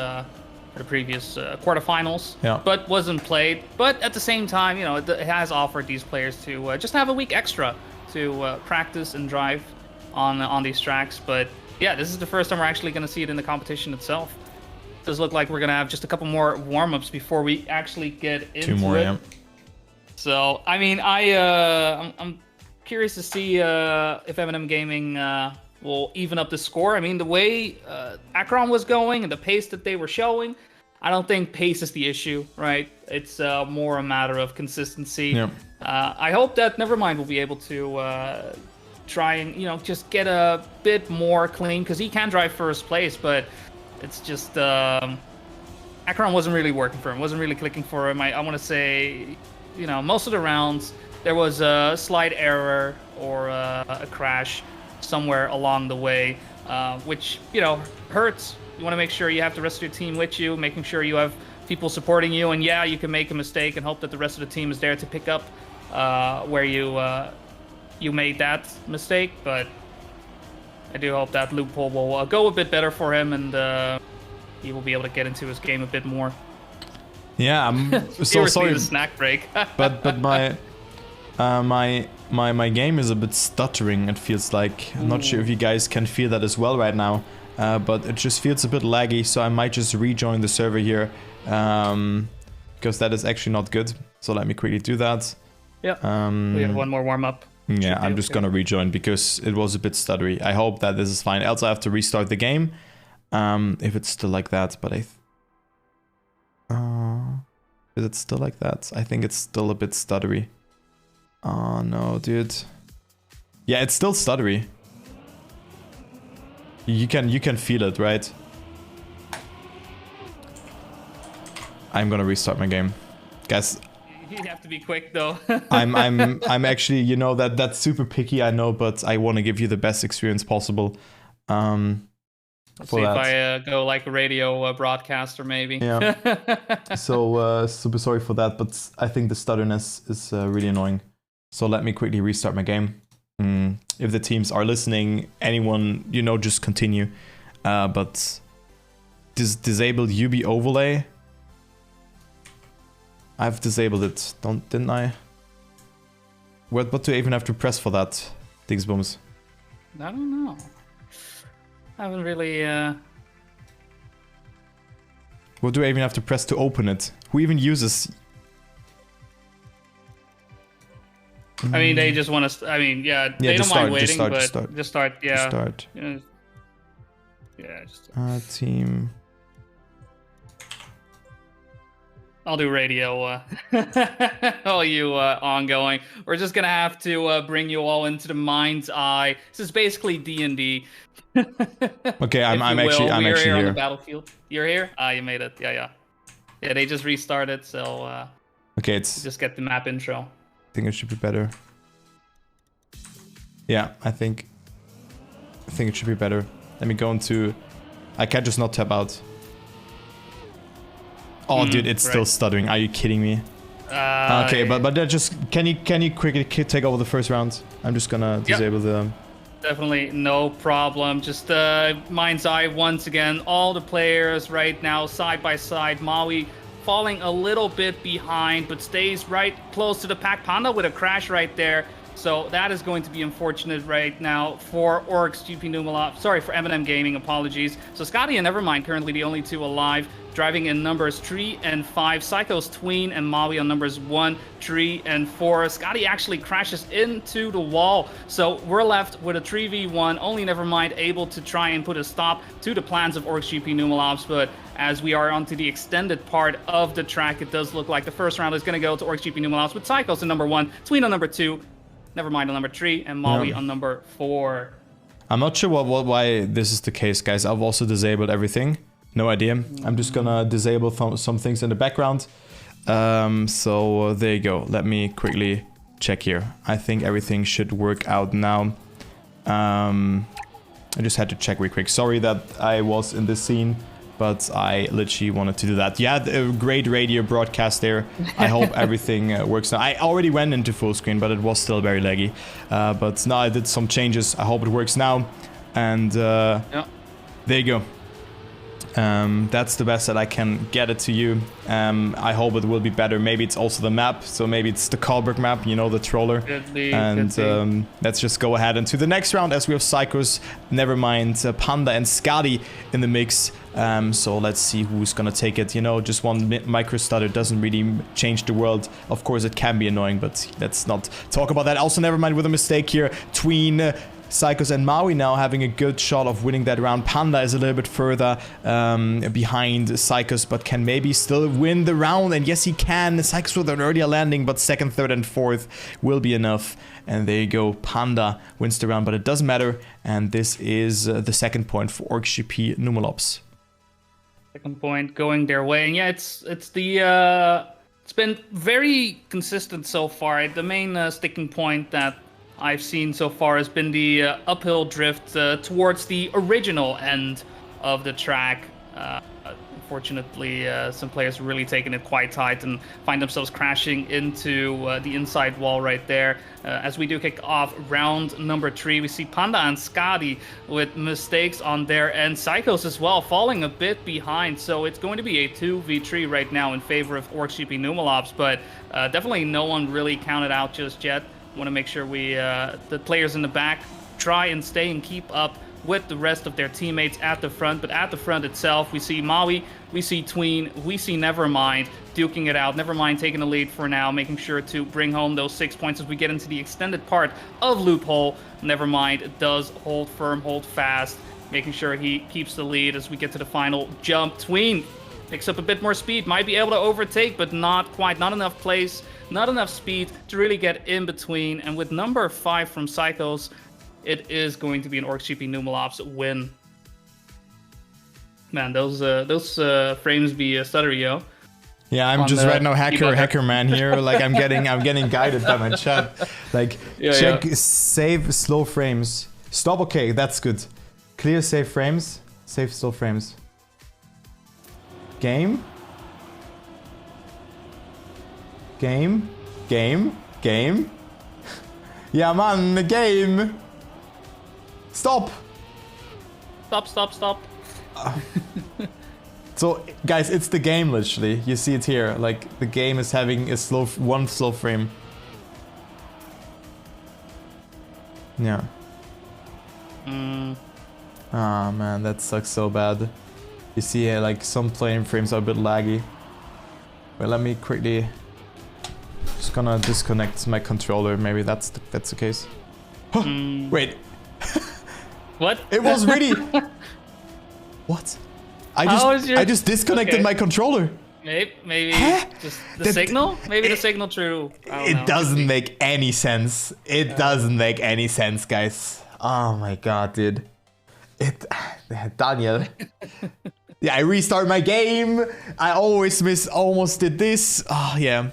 quarterfinals, Yeah. but wasn't played. But at the same time, you know, it has offered these players to just have a week extra to practice and drive on these tracks. But yeah, this is the first time we're actually going to see it in the competition itself. It does look like we're going to have just a couple more warm-ups before we actually get into 2 more, it. yeah. So, I mean, I'm curious to see if MnM Gaming will even up the score. I mean, the way Akron was going and the pace that they were showing, I don't think pace is the issue, right? It's more a matter of consistency. Yeah. I hope that Nevermind will be able to try and, you know, just get a bit more clean, because he can drive first place, but it's just Akron wasn't really working for him, wasn't really clicking for him. I want to say, you know, most of the rounds there was a slight error or a crash somewhere along the way, which, you know, hurts. You want to make sure you have the rest of your team with you, making sure you have people supporting you, and yeah, you can make a mistake and hope that the rest of the team is there to pick up where you made that mistake. But I do hope that loophole will go a bit better for him, and he will be able to get into his game a bit more. Yeah, I'm so Seriously, sorry, the snack break. but my game is a bit stuttering, it feels like. I'm not sure if you guys can feel that as well right now, but it just feels a bit laggy, so I might just rejoin the server here, because that is actually not good. So let me quickly do that. Yeah, we have one more warm-up. Yeah, I'm just gonna rejoin because it was a bit stuttery. I hope that this is fine, else I have to restart the game, if it's still like that, but is it still like that? I think it's still a bit stuttery. Oh no, dude. Yeah, it's still stuttery. You can feel it, right? I'm gonna restart my game, guys. You have to be quick though. I'm actually, you know, that's super picky, I know, but I want to give you the best experience possible. Let's see if I go like a radio broadcaster, maybe. Yeah. So super sorry for that, but I think the stutterness is really annoying. So let me quickly restart my game. If the teams are listening, anyone, you know, just continue. But disable UB overlay. I've disabled it, didn't I? What do I even have to press for that, Digsbums? I don't know. I haven't really. What do I even have to press to open it? Who even uses? I mean, they just want to. I mean, yeah, they don't mind waiting, but just start. Yeah. Just start. Yeah. Just. Team. I'll do radio. All you ongoing. We're just gonna have to bring you all into the mind's eye. This is basically D&D. Okay, I'm actually here on the battlefield. You're here? You made it. Yeah. Yeah, they just restarted, so okay, it's just get the map intro. I think it should be better. Yeah, I think it should be better. Let me go into. I can't just not tap out. Oh, dude, it's still stuttering. Are you kidding me? Okay, but just can you quickly take over the first round? I'm just gonna disable the. Definitely, no problem. Just mind's eye once again. All the players right now side by side. Maui falling a little bit behind, but stays right close to the pack. Panda with a crash right there. So that is going to be unfortunate right now for OrksGP Numelops. Sorry, for MnM Gaming, apologies. So Scotty and Nevermind currently the only two alive, driving in numbers 3 and 5. Psycho's Tween and Maui on numbers 1, 3, and 4. Scotty actually crashes into the wall. So we're left with a 3v1. Only Nevermind able to try and put a stop to the plans of OrksGP Numelops. But as we are onto the extended part of the track, it does look like the first round is going to go to OrksGP Numelops with Psychos on number 1, Tween on number 2, Nevermind on number 3, and Maui on number 4. I'm not sure why this is the case, guys. I've also disabled everything. No idea. I'm just gonna disable some things in the background. So there you go. Let me quickly check here. I think everything should work out now. I just had to check real quick. Sorry that I was in this scene, but I literally wanted to do that. Yeah, a great radio broadcast there. I hope everything works now. I already went into full screen, but it was still very laggy. But now I did some changes. I hope it works now. And there you go. That's the best that I can get it to you. I hope it will be better. Maybe it's also the map, so maybe it's the Karlberg map, you know, the troller. And let's just go ahead into the next round as we have Psychos, Nevermind, Panda and Skadi in the mix. So let's see who's gonna take it. You know, just one micro stutter doesn't really change the world. Of course, it can be annoying, but let's not talk about that. Also, Nevermind with a mistake here. Tween, Psychos and Maui now having a good shot of winning that round. Panda is a little bit further behind Psychos, but can maybe still win the round. And yes, he can. Psychos with an earlier landing, but second, third, and fourth will be enough. And there you go. Panda wins the round, but it doesn't matter. And this is the second point for OrksGP Numelops. Second point going their way. And yeah, it's been very consistent so far. The main sticking point that I've seen so far has been the uphill drift towards the original end of the track. Unfortunately, some players are really taking it quite tight and find themselves crashing into the inside wall right there. As we do kick off round number 3, we see Panda and Skadi with mistakes on their end. Psychos as well, falling a bit behind. So it's going to be a 2v3 right now in favor of OrksGP Numelops, but definitely no one really counted out just yet. Want to make sure the players in the back try and stay and keep up with the rest of their teammates at the front. But at the front itself, we see Maui, we see Tween, we see Nevermind duking it out. Nevermind taking the lead for now, making sure to bring home those 6 points as we get into the extended part of Loophole. Nevermind does hold firm, hold fast, making sure he keeps the lead as we get to the final jump. Tween picks up a bit more speed, might be able to overtake, but not quite, not enough place. Not enough speed to really get in between. And with number 5 from Psychos, it is going to be an OrksGP Numelops win. Man, those frames be stuttery, yo. Yeah, I'm just right now hacker man here. Like I'm getting guided by my chat. Like check save slow frames. Stop. Okay, that's good. Clear save frames. Save slow frames. Game. Yeah, man, the game. Stop. Stop. So, guys, it's the game, literally. You see it here. Like, the game is having a one slow frame. Yeah. Ah, man, that sucks so bad. You see, like, some playing frames are a bit laggy. But let me quickly... Just gonna disconnect my controller. Maybe that's the case. Wait. What? It was really. What? I just disconnected my controller. Maybe just the signal. Maybe the signal true. It doesn't make any sense. It doesn't make any sense, guys. Oh my god, dude. Daniel. Yeah, I restart my game. I almost did this. Oh yeah.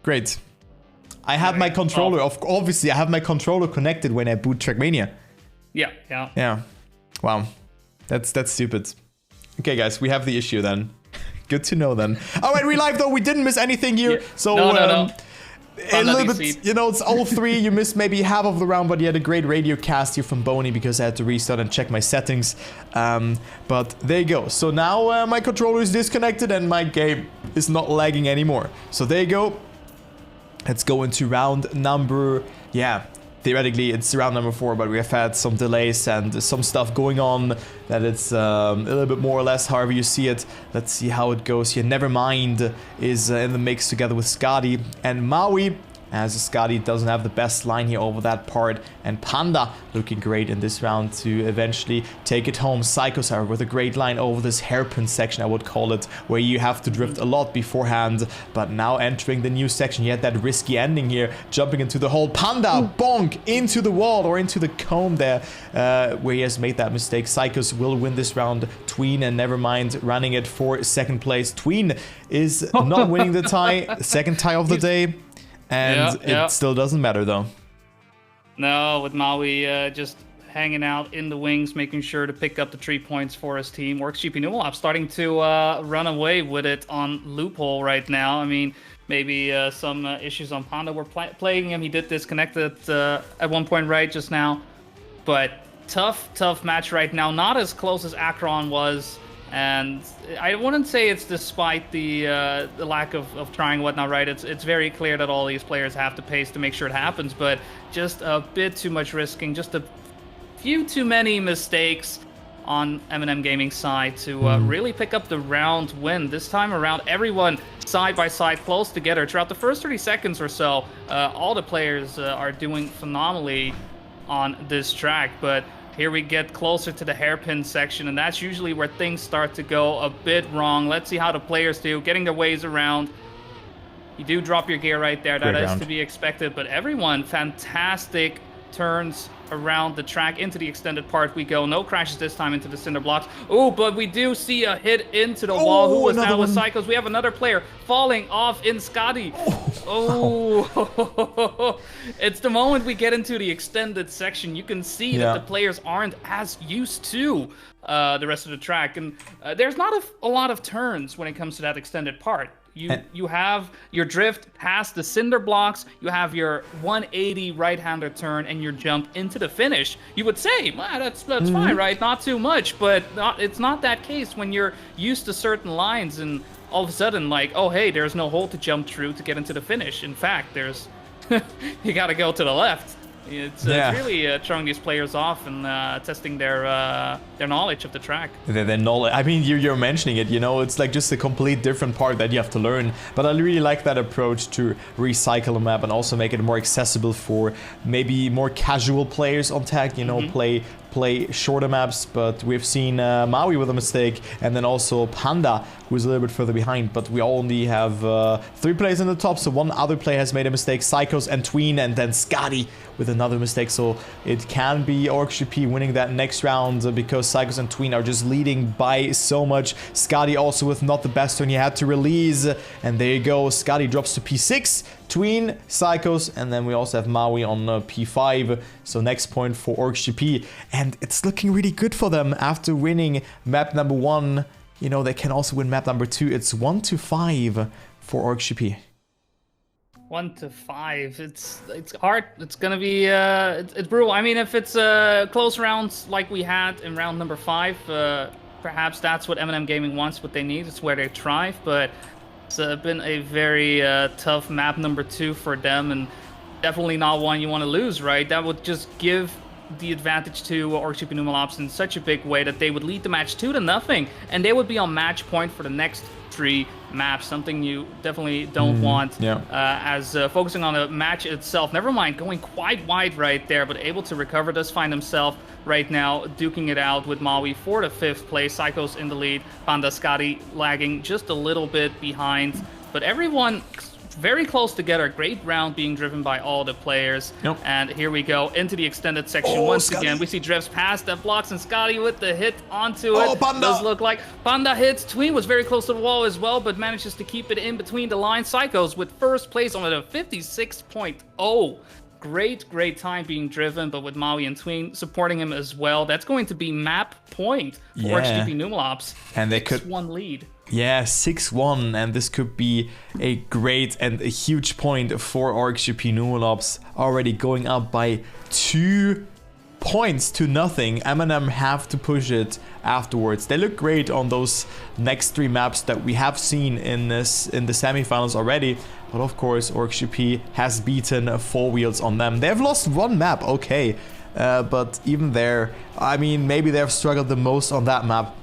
Great. I have my controller. Obviously, I have my controller connected when I boot Trackmania. Yeah. Wow. That's stupid. Okay, guys, we have the issue then. Good to know then. All right, we live though. We didn't miss anything here. Yeah. So no. A little bit, you know, it's all 3. You missed maybe half of the round, but you had a great radio cast here from Boney because I had to restart and check my settings. But there you go. So now my controller is disconnected and my game is not lagging anymore. So there you go. Let's go into round number, theoretically it's round number 4, but we have had some delays and some stuff going on that it's a little bit more or less however you see it. Let's see how it goes here. Nevermind is in the mix together with Scotty and Maui, as Scotty doesn't have the best line here over that part, and Panda looking great in this round to eventually take it home. Psychos are with a great line over this hairpin section, I would call it, where you have to drift a lot beforehand, but now entering the new section, you had that risky ending here, jumping into the hole. Panda, bonk, into the wall or into the cone there, where he has made that mistake. Psychos will win this round. Tween and Nevermind running it for second place. Tween is not winning the tie, second tie of the day. And it still doesn't matter, though. No, with Maui just hanging out in the wings, making sure to pick up the 3 points for his team. OrksGP Numelops starting to run away with it on Loophole right now. I mean, maybe some issues on Panda were playing him. He did disconnect it at one point right just now. But tough match right now. Not as close as Akron was. And I wouldn't say it's despite the lack of trying and whatnot, right? It's very clear that all these players have the pace to make sure it happens, but just a bit too much risking, just a few too many mistakes on MnM Gaming's side to really pick up the round win. This time around, everyone side by side, close together. Throughout the first 30 seconds or so, all the players are doing phenomenally on this track, but here we get closer to the hairpin section, and that's usually where things start to go a bit wrong. Let's see how the players do, getting their ways around. You do drop your gear right there. That is to be expected, but everyone, fantastic turns around the track. Into the extended part we go. No crashes this time into the cinder blocks. Oh, but we do see a hit into the wall. Who was now with Psychos? We have another player falling off in Scotty. It's the moment we get into the extended section. You can see that the players aren't as used to the rest of the track. And there's not a lot of turns when it comes to that extended part. You have your drift past the cinder blocks, you have your 180 right-hander turn, and your jump into the finish. You would say, well, that's fine, right? Not too much, but it's not that case when you're used to certain lines and all of a sudden, like, oh, hey, there's no hole to jump through to get into the finish. In fact, there's you got to go to the left. It's really throwing these players off and testing their knowledge of the track. Their knowledge. I mean, you're mentioning it. You know, it's like just a complete different part that you have to learn. But I really like that approach to recycle a map and also make it more accessible for maybe more casual players on tag. You know, play shorter maps, but we've seen Maui with a mistake, and then also Panda, who's a little bit further behind, but we only have 3 players in the top, so one other player has made a mistake, Psychos and Tween, and then Scotty with another mistake, so it can be OrksGP winning that next round because Psychos and Tween are just leading by so much. Scotty also with not the best turn, he had to release, and there you go, Scotty drops to P6, Tween, Psychos, and then we also have Maui on P5, so next point for OrksGP, and it's looking really good for them after winning map number 1. You know, they can also win map number 2. It's 1-5 for OrksGP. 1-5. It's hard. It's gonna be it's brutal. I mean, if it's close rounds like we had in round number 5, perhaps that's what MnM Gaming wants, what they need. It's where they thrive. But it's been a very tough map number 2 for them, and definitely not one you want to lose, right? That would just give the advantage to OrksGP Numelops in such a big way that they would lead the match 2-0, and they would be on match point for the next 3 maps, something you definitely don't want. As focusing on the match itself, never mind going quite wide right there, but able to recover, does find himself right now duking it out with Maui for the 5th place. Psychos in the lead, Panda, Scotty lagging just a little bit behind, but everyone very close together. Great round being driven by all the players. And here we go into the extended section once again. We see drifts past that blocks, and Scotty with the hit onto it. Panda! Does look like Panda hits. Tween was very close to the wall as well, but manages to keep it in between the lines. Psychos with first place on a 56.0. Great time being driven, but with Maui and Tween supporting him as well. That's going to be map point for OrksGP Numelops. And they could 6-1 lead. Yeah, 6-1, and this could be a great and a huge point for OrksGP Numelops, already going up by 2 points to nothing. MnM have to push it afterwards. They look great on those next 3 maps that we have seen in the semifinals already. But of course, OrksGP has beaten 4 wheels on them. They've lost 1 map, okay. But even there, I mean, maybe they've struggled the most on that map.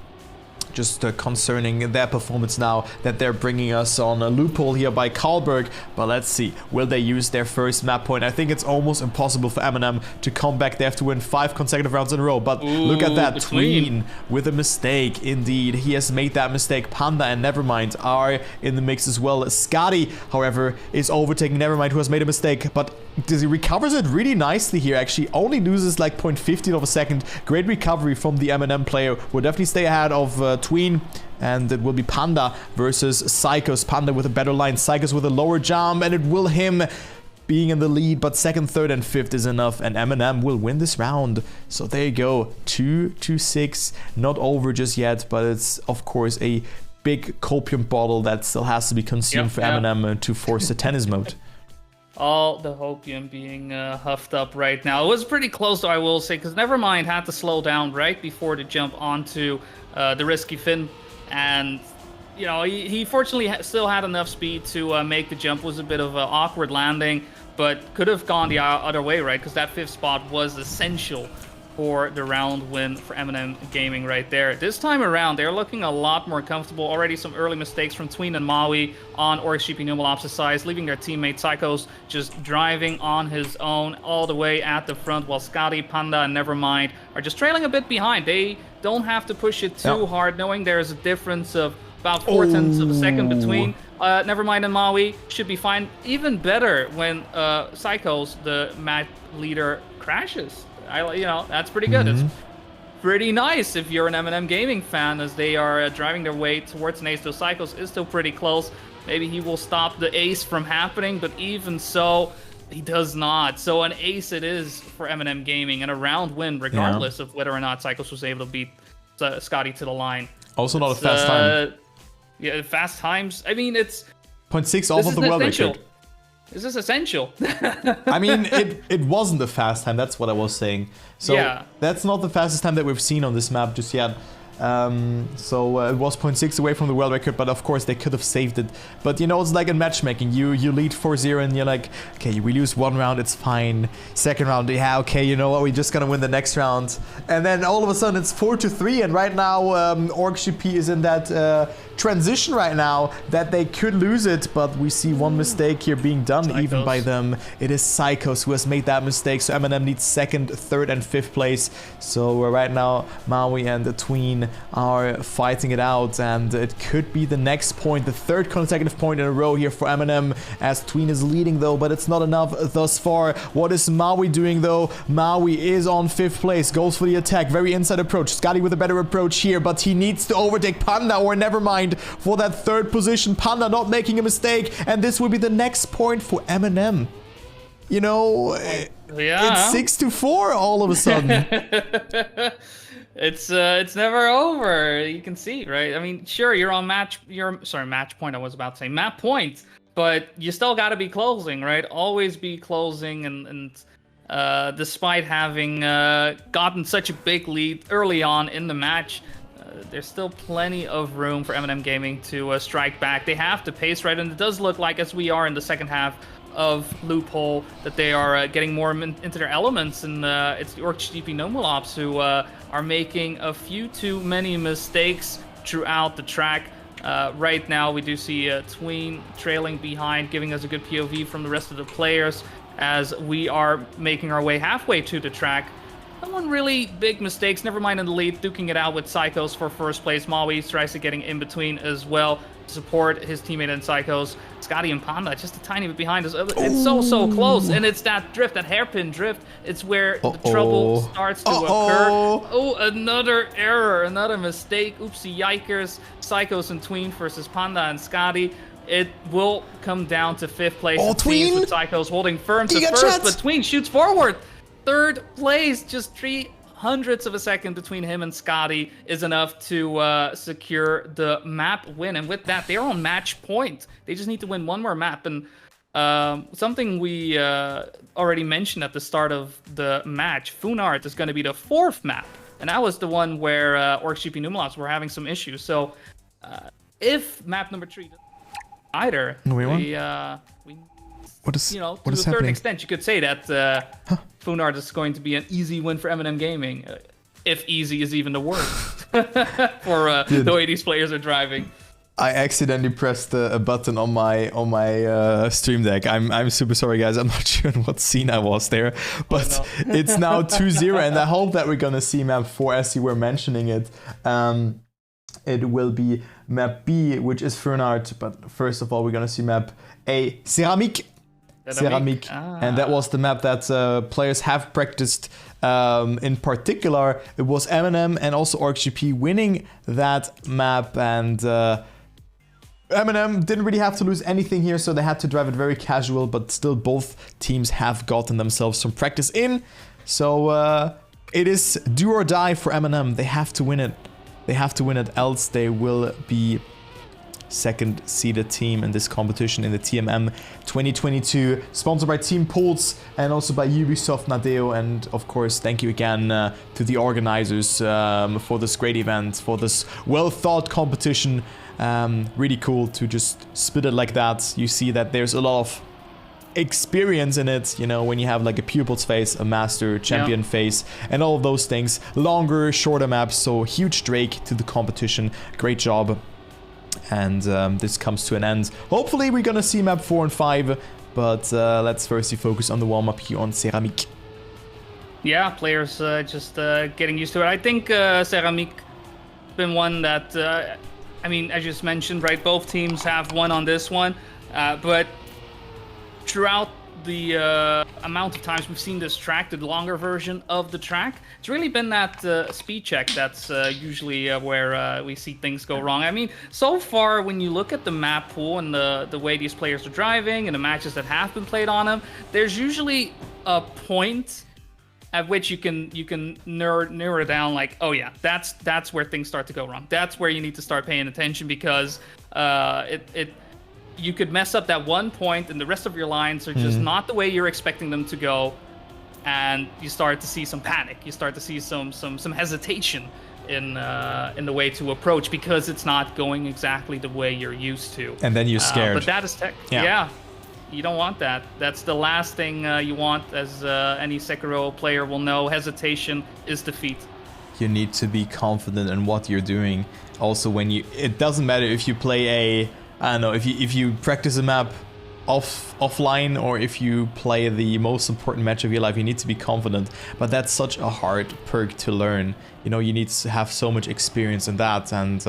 Just concerning their performance now that they're bringing us on a loophole here by Karlberg. But let's see, will they use their first map point? I think it's almost impossible for MnM to come back. They have to win 5 consecutive rounds in a row. But look at that, Tween with a mistake. Indeed, he has made that mistake. Panda and Nevermind are in the mix as well. Scotty, however, is overtaking Nevermind, who has made a mistake. But he recovers it really nicely here, actually. Only loses like 0.15 of a second. Great recovery from the MnM player. Will definitely stay ahead of Tween. And it will be Panda versus Psychos. Panda with a better line. Psychos with a lower jump. And it will him being in the lead. But 2nd, 3rd, and 5th is enough. And MnM will win this round. So there you go. 2-6. Not over just yet. But it's, of course, a big copium bottle that still has to be consumed for MnM to force the tennis mode. All the hopium being huffed up right now. It was pretty close, though, I will say, because Nevermind had to slow down right before to jump onto the risky fin. And, you know, he fortunately still had enough speed to make the jump. It was a bit of an awkward landing, but could have gone the other way, right? Because that 5th spot was essential for the round win for MnM Gaming right there. This time around, they're looking a lot more comfortable. Already some early mistakes from Tween and Maui on OrksGP Numelops' side, leaving their teammate Psychos just driving on his own all the way at the front, while Scotty, Panda, and Nevermind are just trailing a bit behind. They don't have to push it too hard, knowing there's a difference of about 4/10 of a second between Nevermind and Maui. Should be fine. Even better when Psychos, the match leader, crashes. You know, that's pretty good. It's pretty nice if you're an MnM Gaming fan, as they are driving their way towards an ace. Though Psychos is still pretty close. Maybe he will stop the ace from happening, but even so, he does not. So an ace it is for MnM Gaming, and a round win, regardless of whether or not Psychos was able to beat Scotty to the line. Also not a fast time. Yeah, fast times. I mean, it's 0.6 off of the world record. Is this essential? I mean, it wasn't the fast time. That's what I was saying. So that's not the fastest time that we've seen on this map just yet. So it was 0.6 away from the world record, but of course they could have saved it. But you know, it's like in matchmaking. You lead 4-0 and you're like, okay, we lose 1 round, it's fine. 2nd round, yeah, okay, you know what, we're just gonna win the next round. And then all of a sudden it's 4-3, and right now OrksGP is in that transition right now that they could lose it, but we see 1 mistake here being done even by them. It is Psychos who has made that mistake, so MnM needs 2nd, 3rd, and 5th place. So right now Maui and the Tween are fighting it out, and it could be the next point, the 3rd consecutive point in a row here for MnM, as Tween is leading though, but it's not enough thus far. What is Maui doing though? Maui is on 5th place, goes for the attack, very inside approach. Scotty with a better approach here, but he needs to overtake Panda or Nevermind for that 3rd position. Panda not making a mistake, and this will be the next point for MnM. You know, it's 6-4 all of a sudden. It's never over. You can see, right? I mean, sure, you're on match point. I was about to say map point, but you still got to be closing, right? Always be closing, and despite having gotten such a big lead early on in the match, there's still plenty of room for MnM Gaming to strike back. They have to pace right, and it does look like, as we are in the 2nd half of Loophole, that they are getting more into their elements, and it's the OrksGP Numelops who are making a few too many mistakes throughout the track. Right now, we do see Tween trailing behind, giving us a good POV from the rest of the players as we are making our way halfway to the track. No one really big mistakes. Nevermind in the lead, duking it out with Psychos for 1st place. Maui tries to getting in between as well to support his teammate and Psychos. Scotty and Panda just a tiny bit behind us. It's so close, and it's that drift, that hairpin drift. It's where the trouble starts to occur. Oh, another error, another mistake. Oopsie yikers. Psychos and Tween versus Panda and Scotty. It will come down to 5th place. Tween with Psychos holding firm to 1st, but Tween shoots forward. 3rd place, just 0.03 of a second between him and Scotty is enough to secure the map win. And with that, they're on match point. They just need to win 1 more map. And Something we already mentioned at the start of the match, Funart is going to be the 4th map. And that was the one where OrksGP Numelops were having some issues. So if map number 3 either, we what is, you know, what to is a certain happening? extent, you could say that Funart is going to be an easy win for MnM Gaming. If easy is even the word for the way these players are driving. I accidentally pressed a button on my stream deck. I'm super sorry, guys. I'm not sure in what scene I was there, but it's now 2-0, and I hope that we're gonna see map 4 as you were mentioning it. It will be map B, which is Funart, but first of all, we're gonna see map A, Ceramic. And that was the map that players have practiced. In particular, it was MnM and also OrksGP winning that map, and MnM didn't really have to lose anything here, so they had to drive it very casual, but still both teams have gotten themselves some practice in. So it is do or die for MnM. They have to win it. They have to win it, else they will be second seeded team in this competition in the TMM 2022, sponsored by Team Pulse and also by Ubisoft Nadeo. And of course, thank you again to the organizers for this great event, for this well thought competition. Really cool to just split it like that. You see that there's a lot of experience in it, you know, when you have like a pupils phase, a master champion phase, and all of those things. Longer, shorter maps, so huge Drake to the competition. Great job. And this comes to an end. Hopefully we're gonna see map 4 and 5, but let's firstly focus on the warm-up here on Ceramic. Yeah, players just getting used to it. I think Ceramic been one that, I mean, as you just mentioned, right, both teams have won on this one, but throughout the amount of times we've seen this track, the longer version of the track, it's really been that speed check that's usually where we see things go wrong. I mean, so far, when you look at the map pool and the way these players are driving and the matches that have been played on them, there's usually a point at which you can narrow down, like, oh yeah, that's where things start to go wrong. That's where you need to start paying attention, because you could mess up that one point and the rest of your lines are just not the way you're expecting them to go, and you start to see some panic. You start to see some hesitation in the way to approach, because it's not going exactly the way you're used to. And then you're scared. But that is tech. Yeah. You don't want that. That's the last thing you want, as any Sekiro player will know. Hesitation is defeat. You need to be confident in what you're doing. Also, when it doesn't matter if you play I don't know, if you practice a map offline or if you play the most important match of your life, you need to be confident. But that's such a hard perk to learn. You know, you need to have so much experience in that, and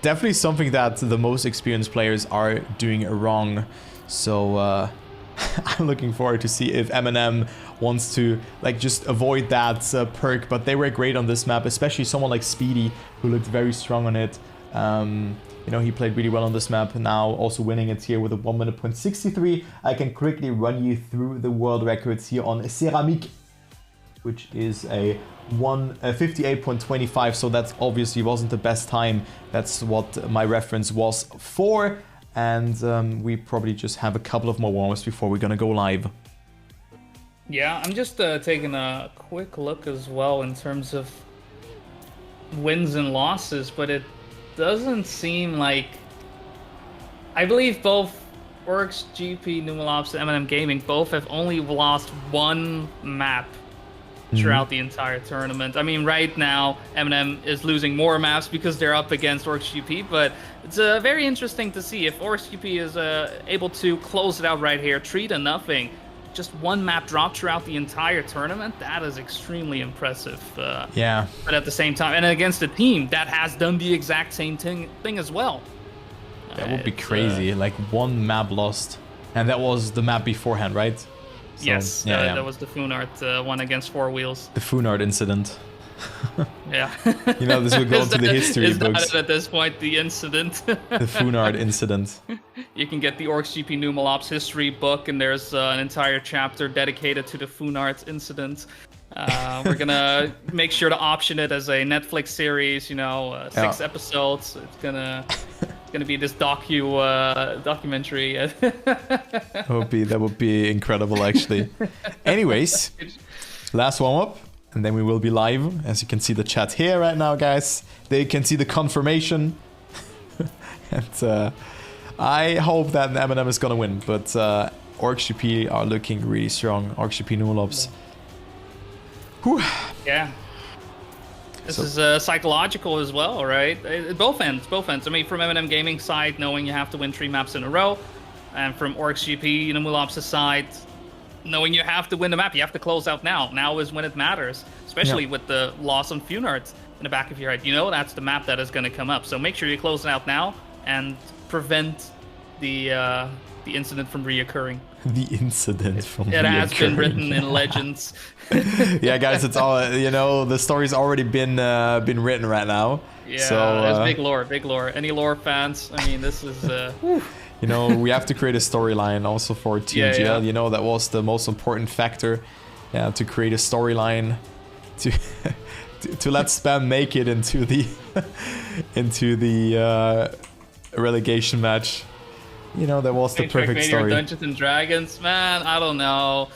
definitely something that the most experienced players are doing wrong. So I'm looking forward to see if MnM wants to like just avoid that perk. But they were great on this map, especially someone like Speedy, who looked very strong on it. You know, he played really well on this map. Now also winning it here with a 1:63. I can quickly run you through the world records here on Ceramic, which is a 58.25. So that obviously wasn't the best time. That's what my reference was for. And we probably just have a couple of more warm-ups before we're gonna go live. Yeah, I'm just taking a quick look as well in terms of wins and losses, but it doesn't seem like... I believe both OrksGP, Numelops, and MnM Gaming both have only lost one map throughout the entire tournament. I mean, right now, MnM is losing more maps because they're up against OrksGP, but it's very interesting to see if OrksGP is able to close it out right here, 3-0. Just one map drop throughout the entire tournament. That is extremely impressive. Yeah. But at the same time, and against a team that has done the exact same thing as well. That would be crazy. Like one map lost. And that was the map beforehand, right? So, yes, that was the Funart one against 4 Wheels. The Funart incident. Yeah. You know, this will go into the history books. Is that at this point the incident? The Funart incident. You can get the OrksGP Numelops history book, and there's an entire chapter dedicated to the Funart incident. We're gonna make sure to option it as a Netflix series, you know, 6 episodes. It's gonna gonna be this documentary. That would be incredible, actually. Anyways, last warm-up, and then we will be live. As you can see the chat here right now, guys. They can see the confirmation. And I hope that MnM is gonna win, but OrksGP are looking really strong. OrksGP Numelops. Whew. Yeah. This is psychological as well, right? Both ends. I mean, from MnM Gaming side, knowing you have to win 3 maps in a row, and from OrksGP, Numelops' side, knowing you have to win the map, you have to close out now. Now is when it matters, especially with the loss on Funart in the back of your head. You know that's the map that is going to come up, so make sure you close it out now and prevent the incident from reoccurring. The incident from It has been written in legends. Yeah, guys, it's all, the story's already been written right now. Yeah, so, there's big lore. Any lore fans? I mean, this is. We have to create a storyline also for TGL. Yeah. That was the most important factor. Yeah, to create a storyline, to let Spam make it into the relegation match. That was the perfect story. Dungeons and Dragons, man. I don't know.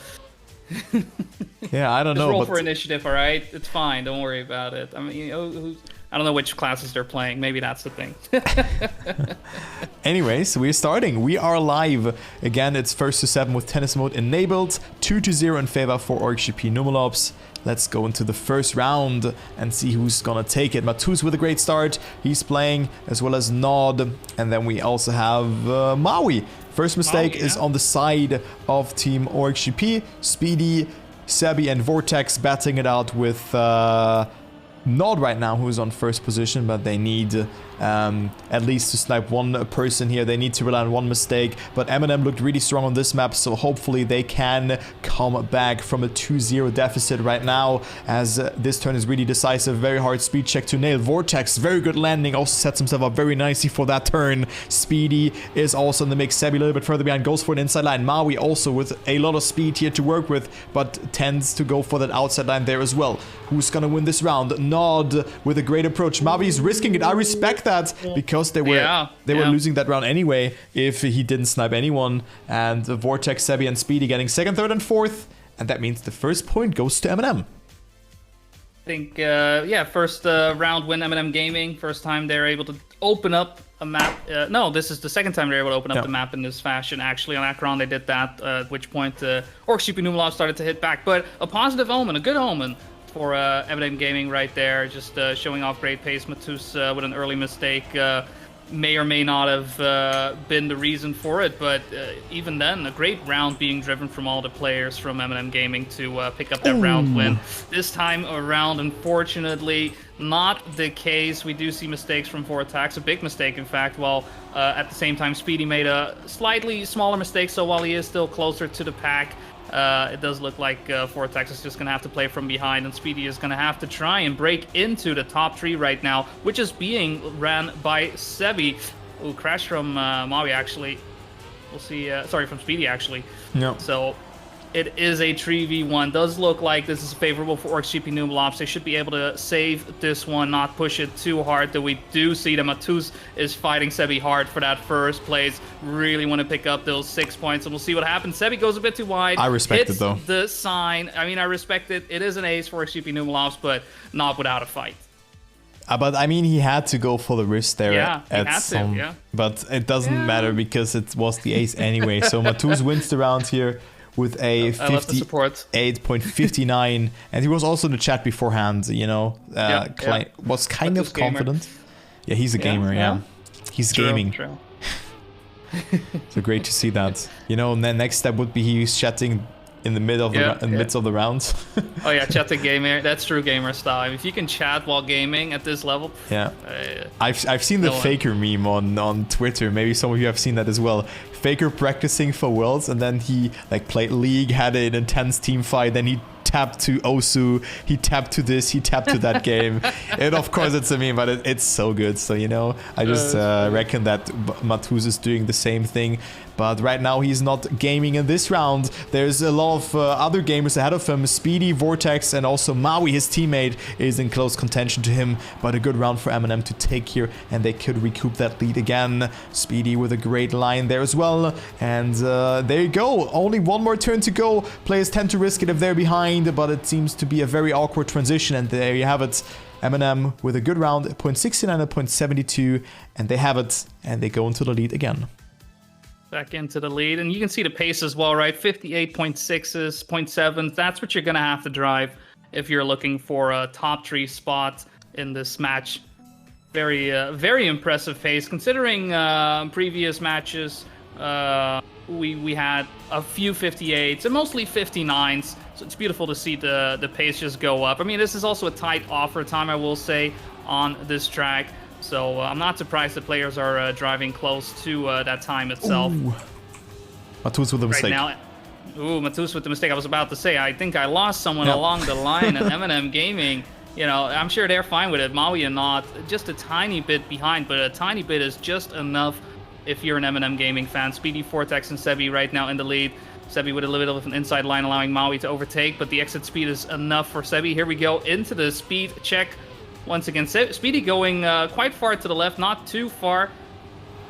Yeah, I don't know. Just roll for initiative, all right? It's fine. Don't worry about it. I mean, I don't know which classes they're playing. Maybe that's the thing. Anyways, we're starting. We are live. Again, it's 1st to 7 with tennis mode enabled. 2-0 in favor for OrksGP Numelops. Let's go into the first round and see who's gonna take it. Matus with a great start. He's playing, as well as Nod. And then we also have Maui. First mistake is on the side of Team OrksGP. Speedy, Sebi, and Vortex batting it out with Nod right now, who's on first position, but they need at least to snipe one person here. They need to rely on one mistake, but MnM looked really strong on this map, so hopefully they can come back from a 2-0 deficit right now, as this turn is really decisive. Very hard speed check to nail. Vortex, very good landing, also sets himself up very nicely for that turn. Speedy is also in the mix. Sebi a little bit further behind, goes for an inside line. Maui also with a lot of speed here to work with, but tends to go for that outside line there as well. Who's gonna win this round? Nod with a great approach. Maui's risking it. I respect that, because they were losing that round anyway if he didn't snipe anyone. And Vortex, Sebi, and Speedy getting second, third, and fourth, and that means the first point goes to MnM. I think, first round win MnM Gaming. First time they're able to open up a map. No, this is the second time they're able to open up the map in this fashion. Actually, on Akron they did that, at which point OrksGP Numelops started to hit back. But a positive omen, a good omen for MnM Gaming right there, just showing off great pace. Matus with an early mistake may or may not have been the reason for it, but even then, a great round being driven from all the players from MnM Gaming to pick up that round win. This time around, unfortunately, not the case. We do see mistakes from Vortex, a big mistake in fact, while at the same time Speedy made a slightly smaller mistake, so while he is still closer to the pack, it does look like Vortex is just going to have to play from behind, and Speedy is going to have to try and break into the top 3 right now, which is being ran by Sebi. Ooh, crash from Maui, actually. We'll see. Sorry, from Speedy, actually. Yeah. So it is a 3v1. Does look like this is favorable for OrksGP Numelops. They should be able to save this one, not push it too hard, though we do see that Matus is fighting Sebi hard for that first place. Really want to pick up those 6 points, and we'll see what happens. Sebi goes a bit too wide. I respect it, though. The sign. I mean, I respect it. It is an ace for OrksGP Numelops, but not without a fight. But I mean, he had to go for the risk there. Yeah, he had to. But it doesn't matter, because it was the ace anyway. So Matus wins the round here with a 58.59, and he was also in the chat beforehand, was kind of confident. Yeah, he's a gamer, he's gaming. True. So great to see that. And then next step would be he's chatting in the midst of the rounds. Oh yeah, chatting gamer. That's true gamer style. If you can chat while gaming at this level. Yeah. I've seen the Faker meme on Twitter. Maybe some of you have seen that as well. Faker practicing for Worlds, and then he played League, had an intense team fight, then he tapped to Osu, he tapped to this, he tapped to that game. And of course it's a meme, but it's so good. So, you know, I just reckon that Matus is doing the same thing. But right now he's not gaming in this round. There's a lot of other gamers ahead of him. Speedy, Vortex, and also Maui, his teammate, is in close contention to him. But a good round for MnM to take here, and they could recoup that lead again. Speedy with a great line there as well. And there you go. Only one more turn to go. Players tend to risk it if they're behind, but it seems to be a very awkward transition. And there you have it. MnM with a good round, 0.69 and 0.72. And they have it, and they go into the lead again. Back into the lead, and you can see the pace as well, right? 58.6s, 0.7s. That's what you're gonna have to drive if you're looking for a top 3 spot in this match. Very, very impressive pace considering previous matches. We had a few 58s and mostly 59s, so it's beautiful to see the pace just go up. I mean, this is also a tight offer time, I will say, on this track. So I'm not surprised the players are driving close to that time itself. Ooh. Matus with a mistake. Right now, Matus with the mistake. I was about to say, I think I lost someone along the line at MnM Gaming. You know, I'm sure they're fine with it. Maui and not just a tiny bit behind, but a tiny bit is just enough if you're an MnM Gaming fan. Speedy, Vortex, and Sebi right now in the lead. Sebi with a little bit of an inside line, allowing Maui to overtake, but the exit speed is enough for Sebi. Here we go into the speed check. Once again, Speedy going quite far to the left, not too far.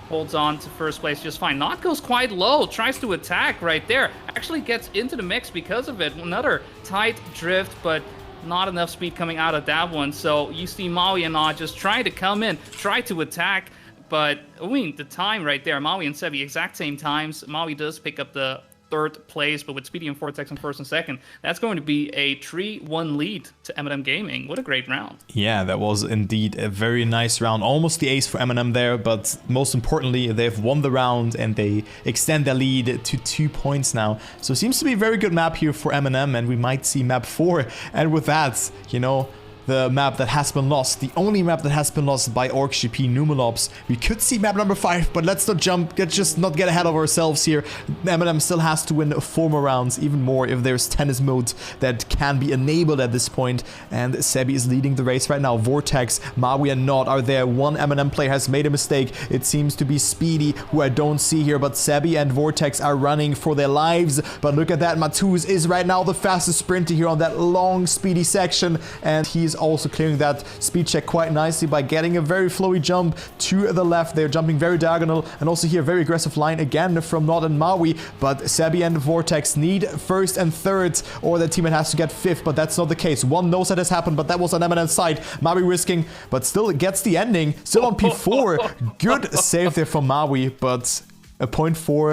Holds on to first place just fine. Not goes quite low, tries to attack right there. Actually gets into the mix because of it. Another tight drift, but not enough speed coming out of that one. So you see Maui and Not just trying to come in, try to attack. But, I mean, the time right there, Maui and Sebi, exact same times. Maui does pick up the 3rd place, but with Speedy and Vortex in 1st and 2nd, that's going to be a 3-1 lead to MnM Gaming. What a great round. Yeah, that was indeed a very nice round. Almost the ace for MnM there, but most importantly, they've won the round and they extend their lead to 2 points now. So it seems to be a very good map here for MnM, and we might see map 4. And with that, you know, the map that has been lost, the only map that has been lost by OrksGP, Numelops. We could see map number 5, but let's not jump, let's just not get ahead of ourselves here. MnM still has to win 4 more rounds, even more if there's tennis mode that can be enabled at this point. And Sebi is leading the race right now. Vortex, Maui, and Nod are there. One MnM player has made a mistake. It seems to be Speedy, who I don't see here, but Sebi and Vortex are running for their lives. But look at that, Matus is right now the fastest sprinter here on that long, speedy section, and he's also clearing that speed check quite nicely by getting a very flowy jump to the left. They're jumping very diagonal, and also here very aggressive line again from Nod and Maui, but Sebi and Vortex need 1st and 3rd, or their teammate has to get 5th, but that's not the case. One knows that has happened, but that was on MnM side. Maui risking, but still gets the ending. Still on P4. Good save there from Maui, but a point for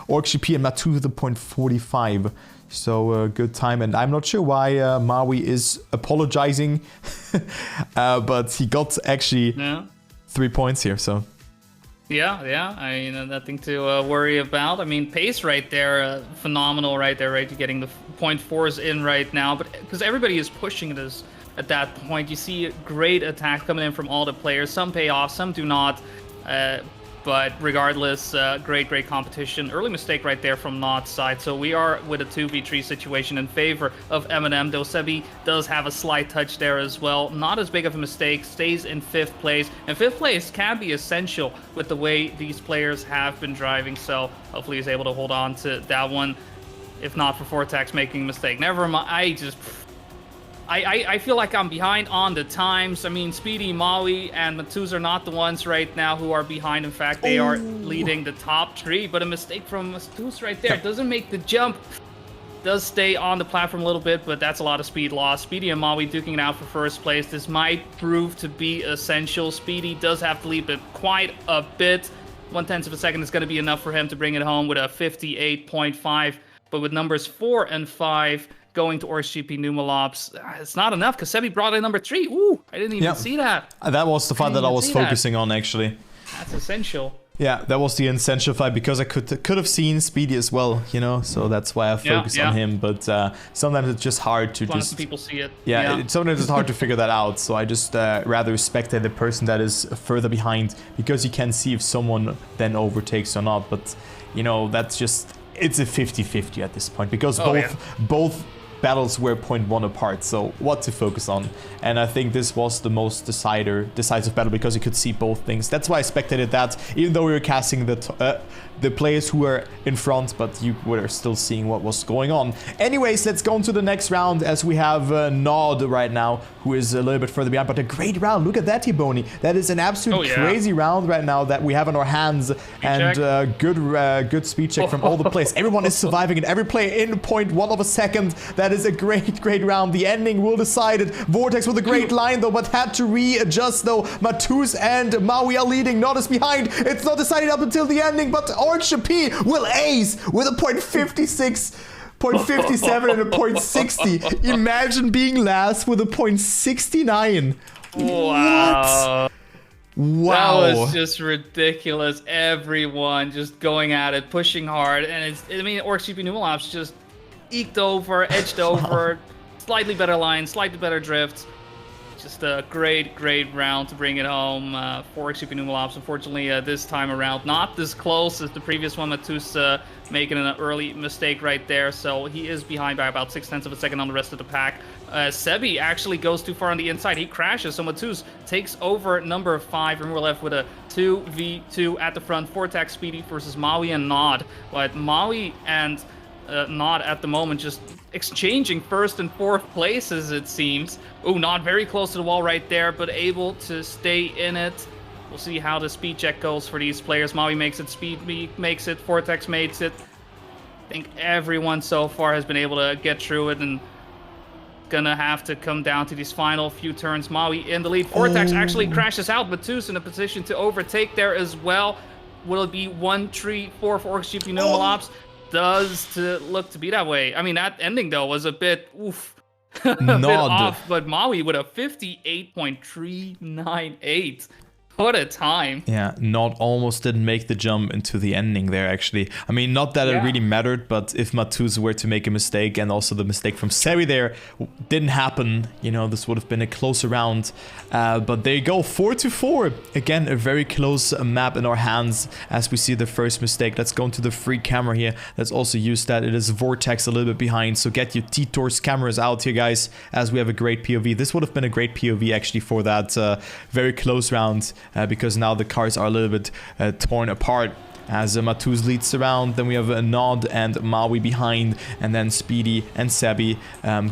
OrksGP and Matus with a 0.45. So good time, and I'm not sure why Maui is apologizing, but he got actually 3 points here, so. Yeah, I mean, nothing to worry about. I mean, pace right there, phenomenal right there, right? You're getting the 0.4s in right now, but because everybody is pushing this at that point, you see great attacks coming in from all the players. Some pay off, some do not. But regardless, great competition. Early mistake right there from Nod's side. So we are with a 2v3 situation in favor of MnM, though Sebi does have a slight touch there as well. Not as big of a mistake, stays in 5th place. And 5th place can be essential with the way these players have been driving. So hopefully he's able to hold on to that one. If not for Vortex making a mistake. Never mind, I feel like I'm behind on the times. I mean, Speedy, Maui, and Matus are not the ones right now who are behind. In fact, they are leading the top 3. But a mistake from Matus right there doesn't make the jump. Does stay on the platform a little bit, but that's a lot of speed loss. Speedy and Maui duking it out for 1st place. This might prove to be essential. Speedy does have to lead it quite a bit. 1/10 of a second is going to be enough for him to bring it home with a 58.5. But with numbers 4 and 5... going to OrksGP Numelops, it's not enough because Sebi brought in number 3. Ooh, I didn't even see that. That was the fight that I was focusing on, actually. That's essential. Yeah, that was the essential fight because I could have seen Speedy as well, you know, so that's why I focused on him. But sometimes it's just hard to just people see it. Sometimes it's hard to figure that out. So I just rather spectate the person that is further behind because you can see if someone then overtakes or not. But you know, that's just it's a 50-50 at this point because both battles were 0.1 apart, so what to focus on. And I think this was the most decisive battle because you could see both things. That's why I spectated that, even though we were casting the players who were in front, but you were still seeing what was going on. Anyways, let's go into the next round as we have Nod right now, who is a little bit further behind, but a great round. Look at that, Boney. That is an absolute crazy round right now that we have on our hands. And good speed check from all the players. Everyone is surviving and every player in 0.1 of a second. That is a great round. The ending will decide it. Vortex with a great line though, but had to readjust though. Matus and Maui are leading. Nod is behind. It's not decided up until the ending, but OrksGP will ace with a 0.56. 0.57 and a 0.60. Imagine being last with a 0.69. Wow. What? Wow. That was just ridiculous. Everyone just going at it, pushing hard. And OrksGP Numelops just eked over, edged over. Slightly better line, slightly better drift. Just a great round to bring it home for OrksGP Numelops. Unfortunately, this time around, not as close as the previous one. Matus making an early mistake right there, so he is behind by about 0.6 of a second on the rest of the pack. Sebi actually goes too far on the inside. He crashes, so Matus takes over number 5, and we're left with a 2v2 at the front. Vortex, Speedy versus Maui and Nod. But Maui and Nod at the moment just exchanging first and fourth places, it seems. Oh, Nod very close to the wall right there, but able to stay in it. We'll see how the speed check goes for these players. Maui makes it, Speedy makes it, Vortex makes it. I think everyone so far has been able to get through it, and gonna have to come down to these final few turns. Maui in the lead. Vortex actually crashes out, but Matus in a position to overtake there as well. Will it be 1-3-4 for OrksGP Numelops? Does look to be that way. I mean, that ending though was a bit a bit off, but Maui with a 58.398. What a time. Yeah, Nod almost didn't make the jump into the ending there, actually. I mean, not that it really mattered, but if Matus were to make a mistake, and also the mistake from Sebi there didn't happen, you know, this would have been a closer round. But there you go, 4-4. Again, a very close map in our hands as we see the first mistake. Let's go into the free camera here. Let's also use that. It is Vortex a little bit behind, so get your T-Tor's cameras out here, guys, as we have a great POV. This would have been a great POV, actually, for that very close round. Because now the cars are a little bit torn apart as Matus leads the round. Then we have Nod and Maui behind, and then Speedy and Sebi,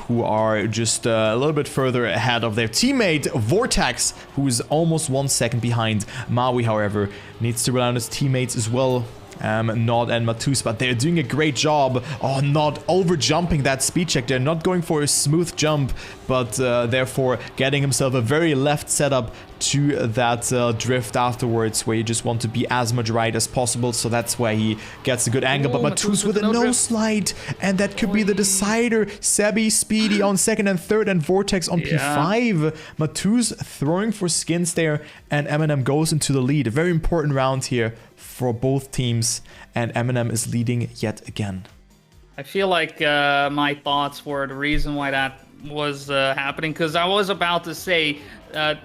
who are just a little bit further ahead of their teammate Vortex, who is almost 1 second behind. Maui, however, needs to rely on his teammates as well. Nod and Matus, but they're doing a great job. Oh, Nod over jumping that speed check. They're not going for a smooth jump, but therefore getting himself a very left setup to that drift afterwards, where you just want to be as much right as possible. So that's why he gets a good angle. But Matus with a no slide, and that could be the decider. Sebi, Speedy on second and third, and Vortex on P5. Matus throwing for skins there, and MnM goes into the lead. A very important round here for both teams, and MnM is leading yet again. I feel like my thoughts were the reason why that was happening, because I was about to say,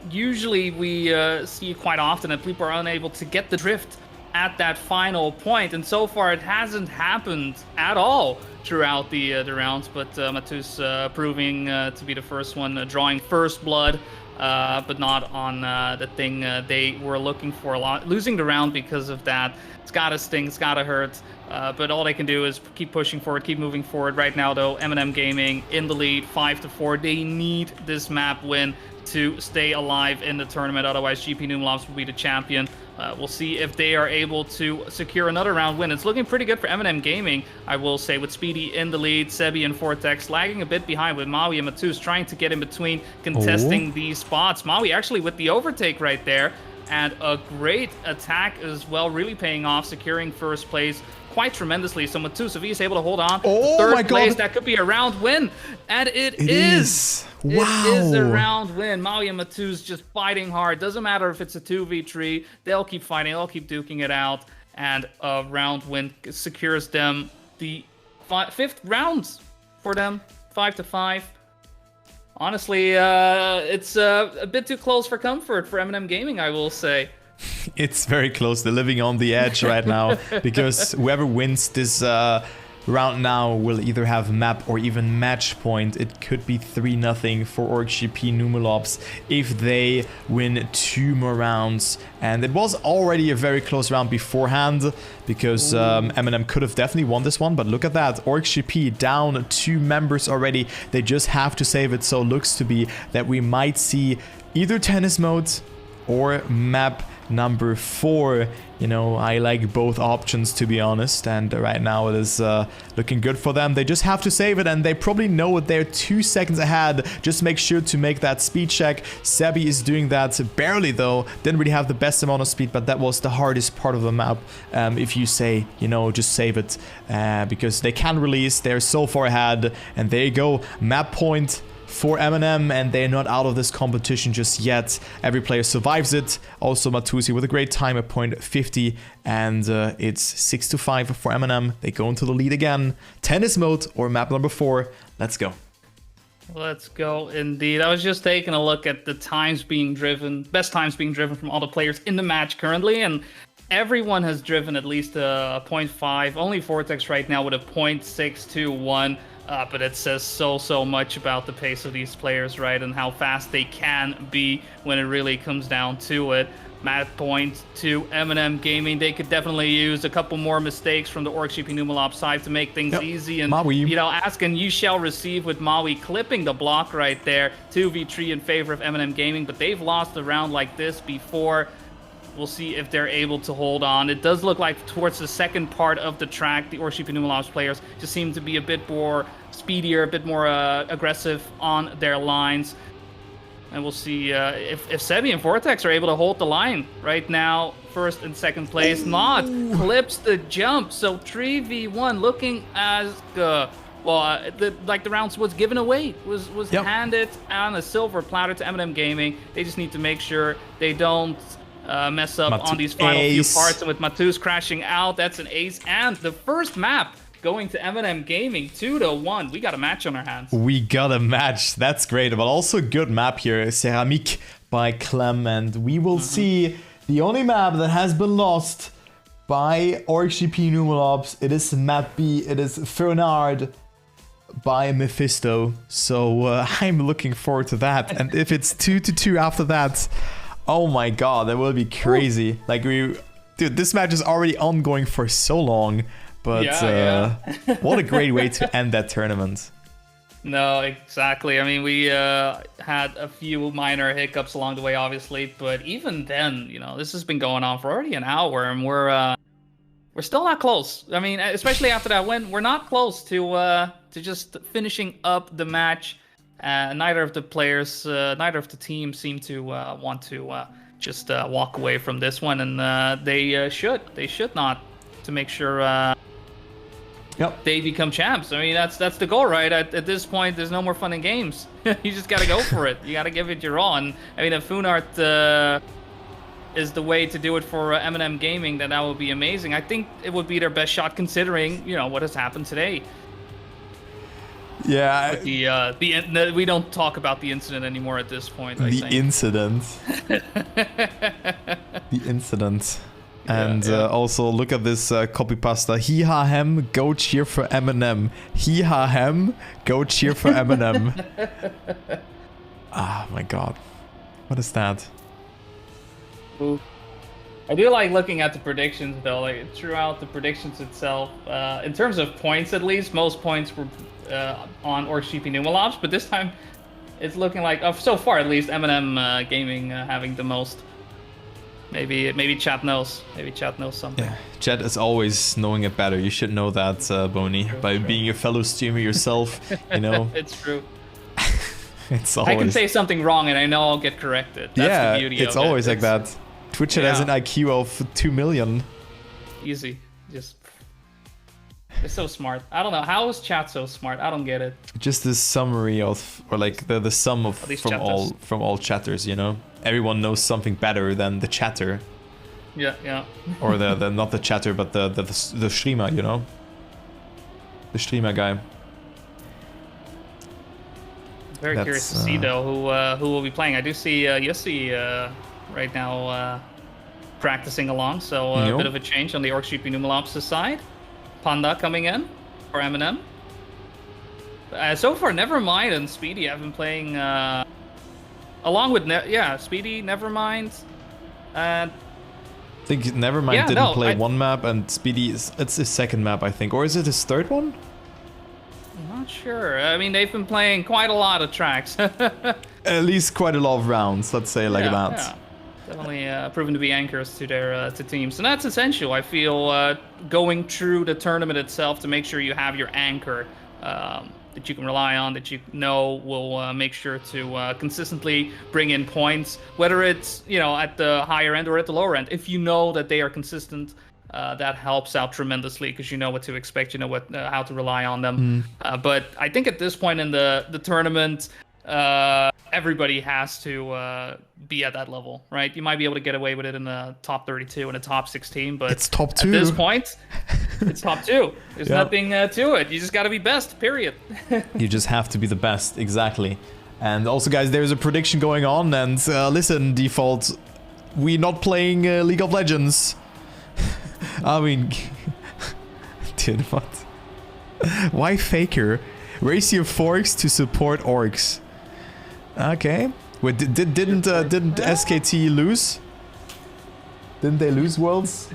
usually we see quite often that people are unable to get the drift at that final point, and so far it hasn't happened at all throughout the rounds, but Matus proving to be the first one, drawing first blood. But not on the thing they were looking for a lot. Losing the round because of that, it's gotta sting, it's gotta hurt. But all they can do is keep pushing forward, keep moving forward. Right now, though, MnM Gaming in the lead, 5-4. They need this map win to stay alive in the tournament. Otherwise, GP Numelops will be the champion. We'll see if they are able to secure another round win. It's looking pretty good for MnM Gaming, I will say, with Speedy in the lead, Sebi and Vortex lagging a bit behind, with Maui and Matus trying to get in between, contesting these spots. Maui actually with the overtake right there, and a great attack as well, really paying off, securing first place quite tremendously. So Matus, if he's able to hold on to third place, that could be a round win. And it is. Wow. It is a round win. Maui and Matus just fighting hard. Doesn't matter if it's a 2v3. They'll keep fighting. They'll keep duking it out. And a round win secures them the fifth round for them. 5-5. Honestly, it's a bit too close for comfort for MnM Gaming, I will say. It's very close. They're living on the edge right now, because whoever wins this round now will either have map or even match point. It could be 3-0 for OrksGP Numelops if they win 2 more rounds. And it was already a very close round beforehand because MnM could have definitely won this one. But look at that, OrksGP down 2 members already. They just have to save it. So it looks to be that we might see either tennis mode or map number 4. You know, I like both options, to be honest, and right now it is looking good for them. They just have to save it, and they probably know it. They're 2 seconds ahead. Just make sure to make that speed check. Sebi is doing that barely, though. Didn't really have the best amount of speed, but that was the hardest part of the map. If you say, you know, just save it, because they can release. They're so far ahead, and there you go. Map point for MnM, and they're not out of this competition just yet. Every player survives it. Also Matusi with a great time at point 50, and it's 6-5 for MnM. They go into the lead again. Tennis mode or map number 4. Let's go. Let's go indeed. I was just taking a look at the times being driven, best times being driven from all the players in the match currently, and everyone has driven at least a 0.5. Only Vortex right now with a 0.621. But it says so much about the pace of these players, right? And how fast they can be when it really comes down to it. Map point to MnM Gaming. They could definitely use a couple more mistakes from the OrksGP Numelops side to make things easy. And, Maui, you know, asking you shall receive with Maui clipping the block right there. 2v3 in favor of MnM Gaming, but they've lost a round like this before. We'll see if they're able to hold on. It does look like towards the second part of the track, the OrksGP Numelops players just seem to be a bit more speedier, a bit more aggressive on their lines. And we'll see if Sebi and Vortex are able to hold the line. Right now, first and second place. Not clips the jump. So 3v1 looking as the rounds was given away, was handed on a silver platter to MnM Gaming. They just need to make sure they don't mess up on these final few parts, and with Matus crashing out, that's an ace. And the first map going to MnM Gaming, 2-1. We got a match on our hands. We got a match. That's great, but also a good map here. Ceramique by Clem, and we will see the only map that has been lost by OrksGP Numelops. It is map B. It is Fernard by Mephisto. So I'm looking forward to that. And if it's 2-2 after that, oh my god, that will be crazy. Like, dude, this match is already ongoing for so long, but what a great way to end that tournament. No, exactly. I mean, we had a few minor hiccups along the way, obviously, but even then, you know, this has been going on for already an hour, and we're still not close. I mean, especially after that win, we're not close to just finishing up the match. Neither of the players, neither of the teams seem to want to just walk away from this one, and they should not, to make sure they become champs. I mean, that's the goal, right? At this point, there's no more fun in games. You just gotta go for it. You gotta give it your all. And I mean, if Funart is the way to do it for MnM Gaming, then that would be amazing. I think it would be their best shot, considering, you know, what has happened today. Yeah, we don't talk about the incident anymore at this point. The incident. And also look at this copy pasta. He ha hem, go cheer for MnM. He ha hem, go cheer for MnM. Ah, my god, what is that? Ooh. I do like looking at the predictions, though. Like, throughout the predictions itself, in terms of points, at least, most points were on OrksGP Numelops, but this time it's looking like, so far at least, MnM Gaming having the most. Maybe chat knows. Maybe chat knows something. Yeah, chat is always knowing it better. You should know that, Boney, by being a fellow streamer yourself. You know. It's true. It's always. I can say something wrong and I know I'll get corrected. That's the beauty of it. It's always like that. Twitch has an IQ of 2 million. Easy. Just. It's so smart. I don't know. How is chat so smart? I don't get it. Just the summary of, or like the sum of from all chatters, you know? Everyone knows something better than the chatter. Yeah. Or the not the chatter, but the streamer, you know? The streamer guy. Very curious to see, though, who will be playing. I do see Yossi right now practicing along, so a bit of a change on the OrksGP Numelops side. Panda coming in. for MnM. So far, Nevermind and Speedy have been playing along with Speedy, Nevermind, and I think Nevermind didn't play one map, and Speedy it's his second map, I think, or is it his third one? I'm not sure. I mean, they've been playing quite a lot of tracks. At least quite a lot of rounds, let's say like that. Yeah. Definitely proven to be anchors to their to teams, and that's essential. I feel going through the tournament itself to make sure you have your anchor that you can rely on, that you know will make sure to consistently bring in points, whether it's at the higher end or at the lower end. If you know that they are consistent, that helps out tremendously because you know what to expect, you know what how to rely on them. But I think at this point in the tournament, everybody has to be at that level, right? You might be able to get away with it in the top 32 and the top 16, but it's top 2. At this point, it's top 2. There's nothing to it. You just got to be best, period. You just have to be the best, exactly. And also, guys, there's a prediction going on, and listen, Default, we're not playing League of Legends. I mean, dude, what? Why Faker? Raise your forks to support Orcs. Okay. Wait, didn't SKT lose? Didn't they lose Worlds?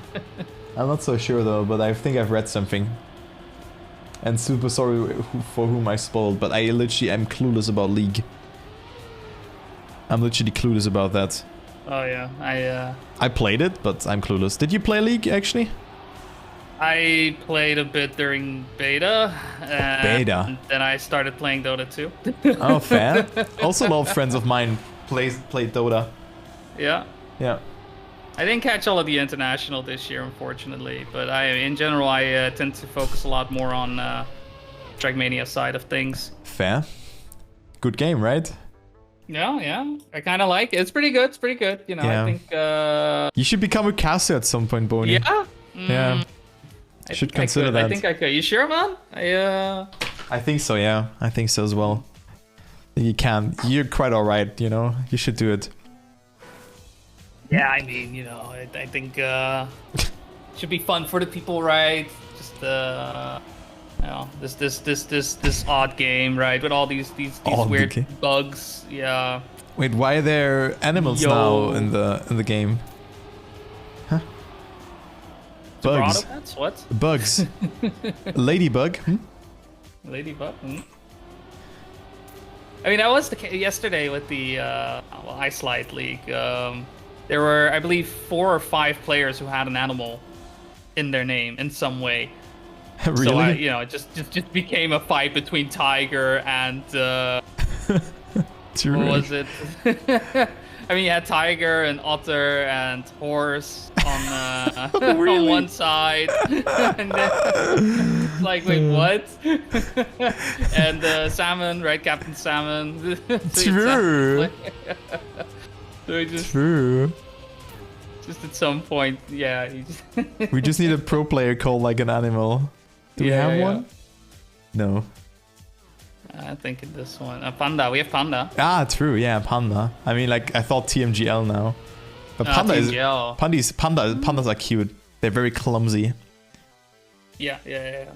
I'm not so sure though, but I think I've read something. And super sorry for whom I spoiled, but I literally am clueless about League. I'm literally clueless about that. Oh yeah, I played it, but I'm clueless. Did you play League actually? I played a bit during beta. And then I started playing Dota 2. Oh, fair. Also, a lot of friends of mine played Dota. Yeah. Yeah. I didn't catch all of the international this year, unfortunately. But in general, I tend to focus a lot more on Trackmania side of things. Fair. Good game, right? Yeah. I kind of like it. It's pretty good. I think... You should become a caster at some point, Boney. Yeah? Yeah. I should consider that. I think I could. You sure, man? I think so, yeah. I think so as well. You can. You're quite alright, You should do it. Yeah, I mean, I think it should be fun for the people, right? Just this odd game, right? With all these weird bugs. Yeah. Wait, why are there animals now in the game? Bugs. What? Bugs. Ladybug. Ladybug. I mean, that was the case yesterday with the Ice Slide League. There were, I believe, 4 or 5 players who had an animal in their name in some way. Really? So it just became a fight between Tiger and what was it? I mean, you had Tiger and Otter and Horse on on one side, and then like, wait, what? And Salmon, right? Captain Salmon. True. So True. Just at some point, yeah. We just need a pro player called like an animal. Do we have one? No. I think in this one, Panda. We have Panda. Ah, true. Yeah, Panda. I mean, like I thought TMGL now, but Panda pandas are cute. They're very clumsy. Yeah. They're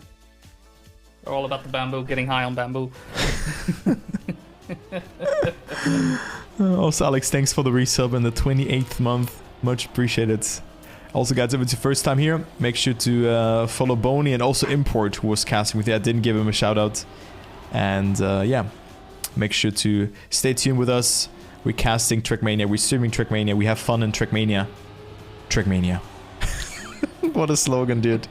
all about the bamboo, getting high on bamboo. Also, Alex, thanks for the resub in the 28th month. Much appreciated. Also, guys, if it's your first time here, make sure to follow Boney and also Import, who was casting with you. I didn't give him a shout out. And yeah, make sure to stay tuned with us. We're casting Trackmania, we're streaming Trackmania, we have fun in Trackmania. Trackmania. What a slogan, dude.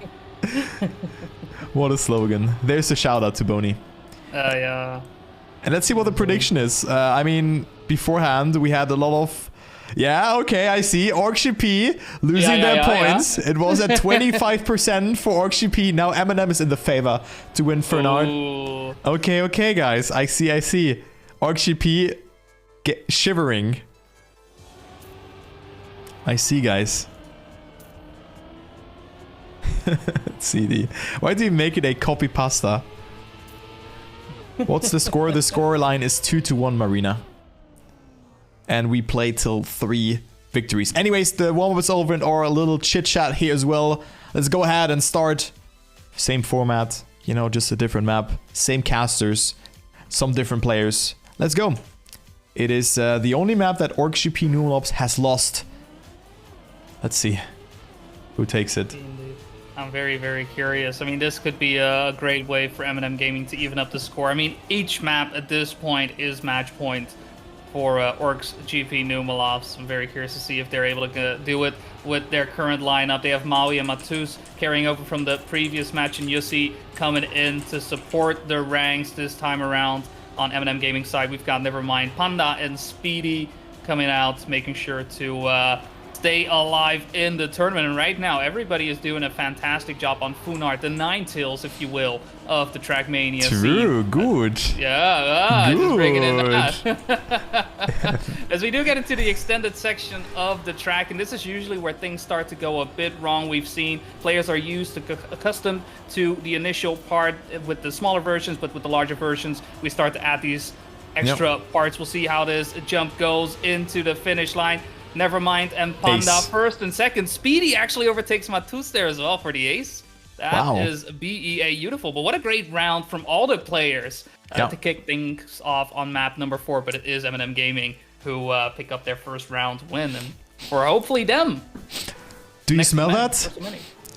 What a slogan. There's a shout out to Boney. Yeah. And let's see what the prediction is. I mean, beforehand, we had a lot of... Yeah, okay, I see. OrksGP losing their points. Yeah. It was at 25% for OrksGP. Now MnM is in the favor to win Fernard. Okay, guys. I see. OrksGP shivering. I see, guys. CD. Why do you make it a copy pasta? What's the score? The score line is 2-1, Marina. And we play till 3 victories. Anyways, the warm-up is over and our little chit-chat here as well. Let's go ahead and start. Same format. You know, just a different map. Same casters. Some different players. Let's go. It is the only map that OrksGP Numelops has lost. Let's see who takes it. I'm very, very curious. I mean, this could be a great way for MnM Gaming to even up the score. I mean, each map at this point is match point for OrksGP Numelops. I'm very curious to see if they're able to do it with their current lineup. They have Maui and Matus carrying over from the previous match, and Yussi coming in to support the ranks this time around. On MnM Gaming side, we've got Nevermind, Panda, and Speedy coming out, making sure to stay alive in the tournament. And right now, everybody is doing a fantastic job on Funart, the Ninetales, if you will, of the Trackmania True, scene. good. Good. Just bringing in that. As we do get into the extended section of the track, and this is usually where things start to go a bit wrong. We've seen players are accustomed to the initial part with the smaller versions, but with the larger versions, we start to add these extra parts. We'll see how this jump goes into the finish line. Nevermind and Panda first and second. Speedy actually overtakes Matus there as well for the ace. That is BEA beautiful. But what a great round from all the players to kick things off on map number 4. But it is MnM Gaming who pick up their first round win. And for hopefully them. Do you smell that?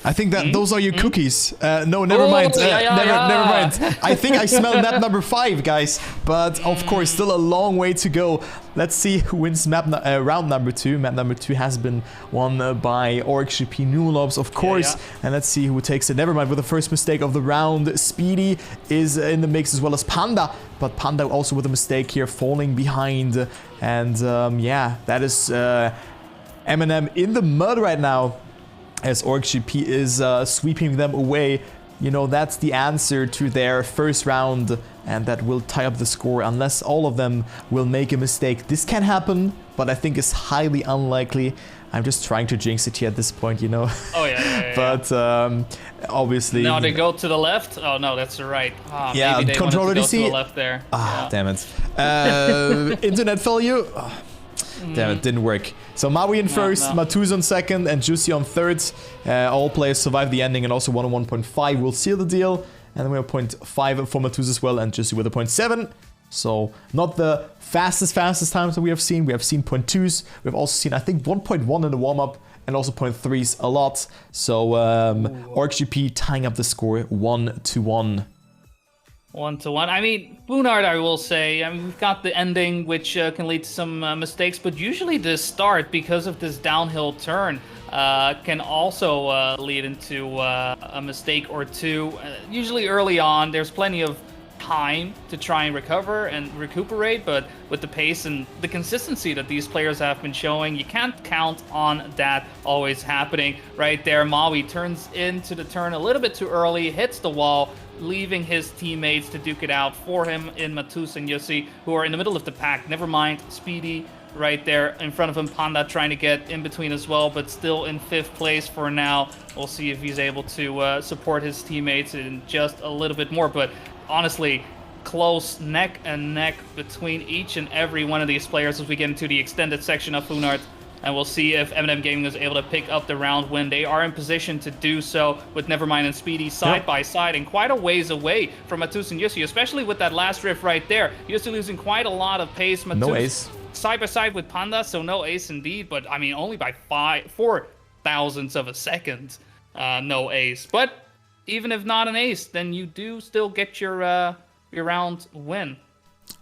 I think that those are your cookies. No, never mind. Never mind. I think I smell map number 5, guys. But of course, still a long way to go. Let's see who wins round number 2. Map number 2 has been won by OrksGP Numelops, of course. And let's see who takes it. Never mind, with the first mistake of the round, Speedy is in the mix as well as Panda. But Panda also with a mistake here, falling behind. And yeah, that is MnM in the mud right now, as OrksGP is sweeping them away. You know, that's the answer to their first round, and that will tie up the score unless all of them will make a mistake. This can happen, but I think it's highly unlikely. I'm just trying to jinx it here at this point, you know. But obviously... Now they go to the left? Oh no, that's the right. Yeah, maybe they controller wanted to go DC. to the left there. Damn it. Internet failure. Damn it, didn't work. So Maui in first, Matus on second, and Juicy on third. All players survive the ending, and also 101.5 will seal the deal. And then we have 0.5 for Matus as well, and Juicy with a 0.7. So not the fastest times that we have seen. We have seen 0.2s. We've also seen, I think, 1.1 in the warm-up, and also 0.3s a lot. So OrksGP tying up the score 1-1. 1-1. I mean, Boonard, I will say, I mean, we've got the ending, which can lead to some mistakes, but usually the start, because of this downhill turn, can also lead into a mistake or two. Usually early on, there's plenty of time to try and recover and recuperate, but with the pace and the consistency that these players have been showing, you can't count on that always happening. Right there, Maui turns into the turn a little bit too early, hits the wall, leaving his teammates to duke it out for him in Matus and Yussi, who are in the middle of the pack. Never mind, Speedy right there in front of him. Panda trying to get in between as well, but still in 5th place for now. We'll see if he's able to support his teammates in just a little bit more, but honestly, close neck and neck between each and every one of these players as we get into the extended section of Funart. And we'll see if MnM Gaming is able to pick up the round win. They are in position to do so with Nevermind and Speedy side by side and quite a ways away from Matus and Yussi, especially with that last rift right there. Yussi losing quite a lot of pace. Matus no ace. Side by side with Panda, so no ace indeed, but I mean only by 4 thousandths of a second. No ace. But even if not an ace, then you do still get your round win.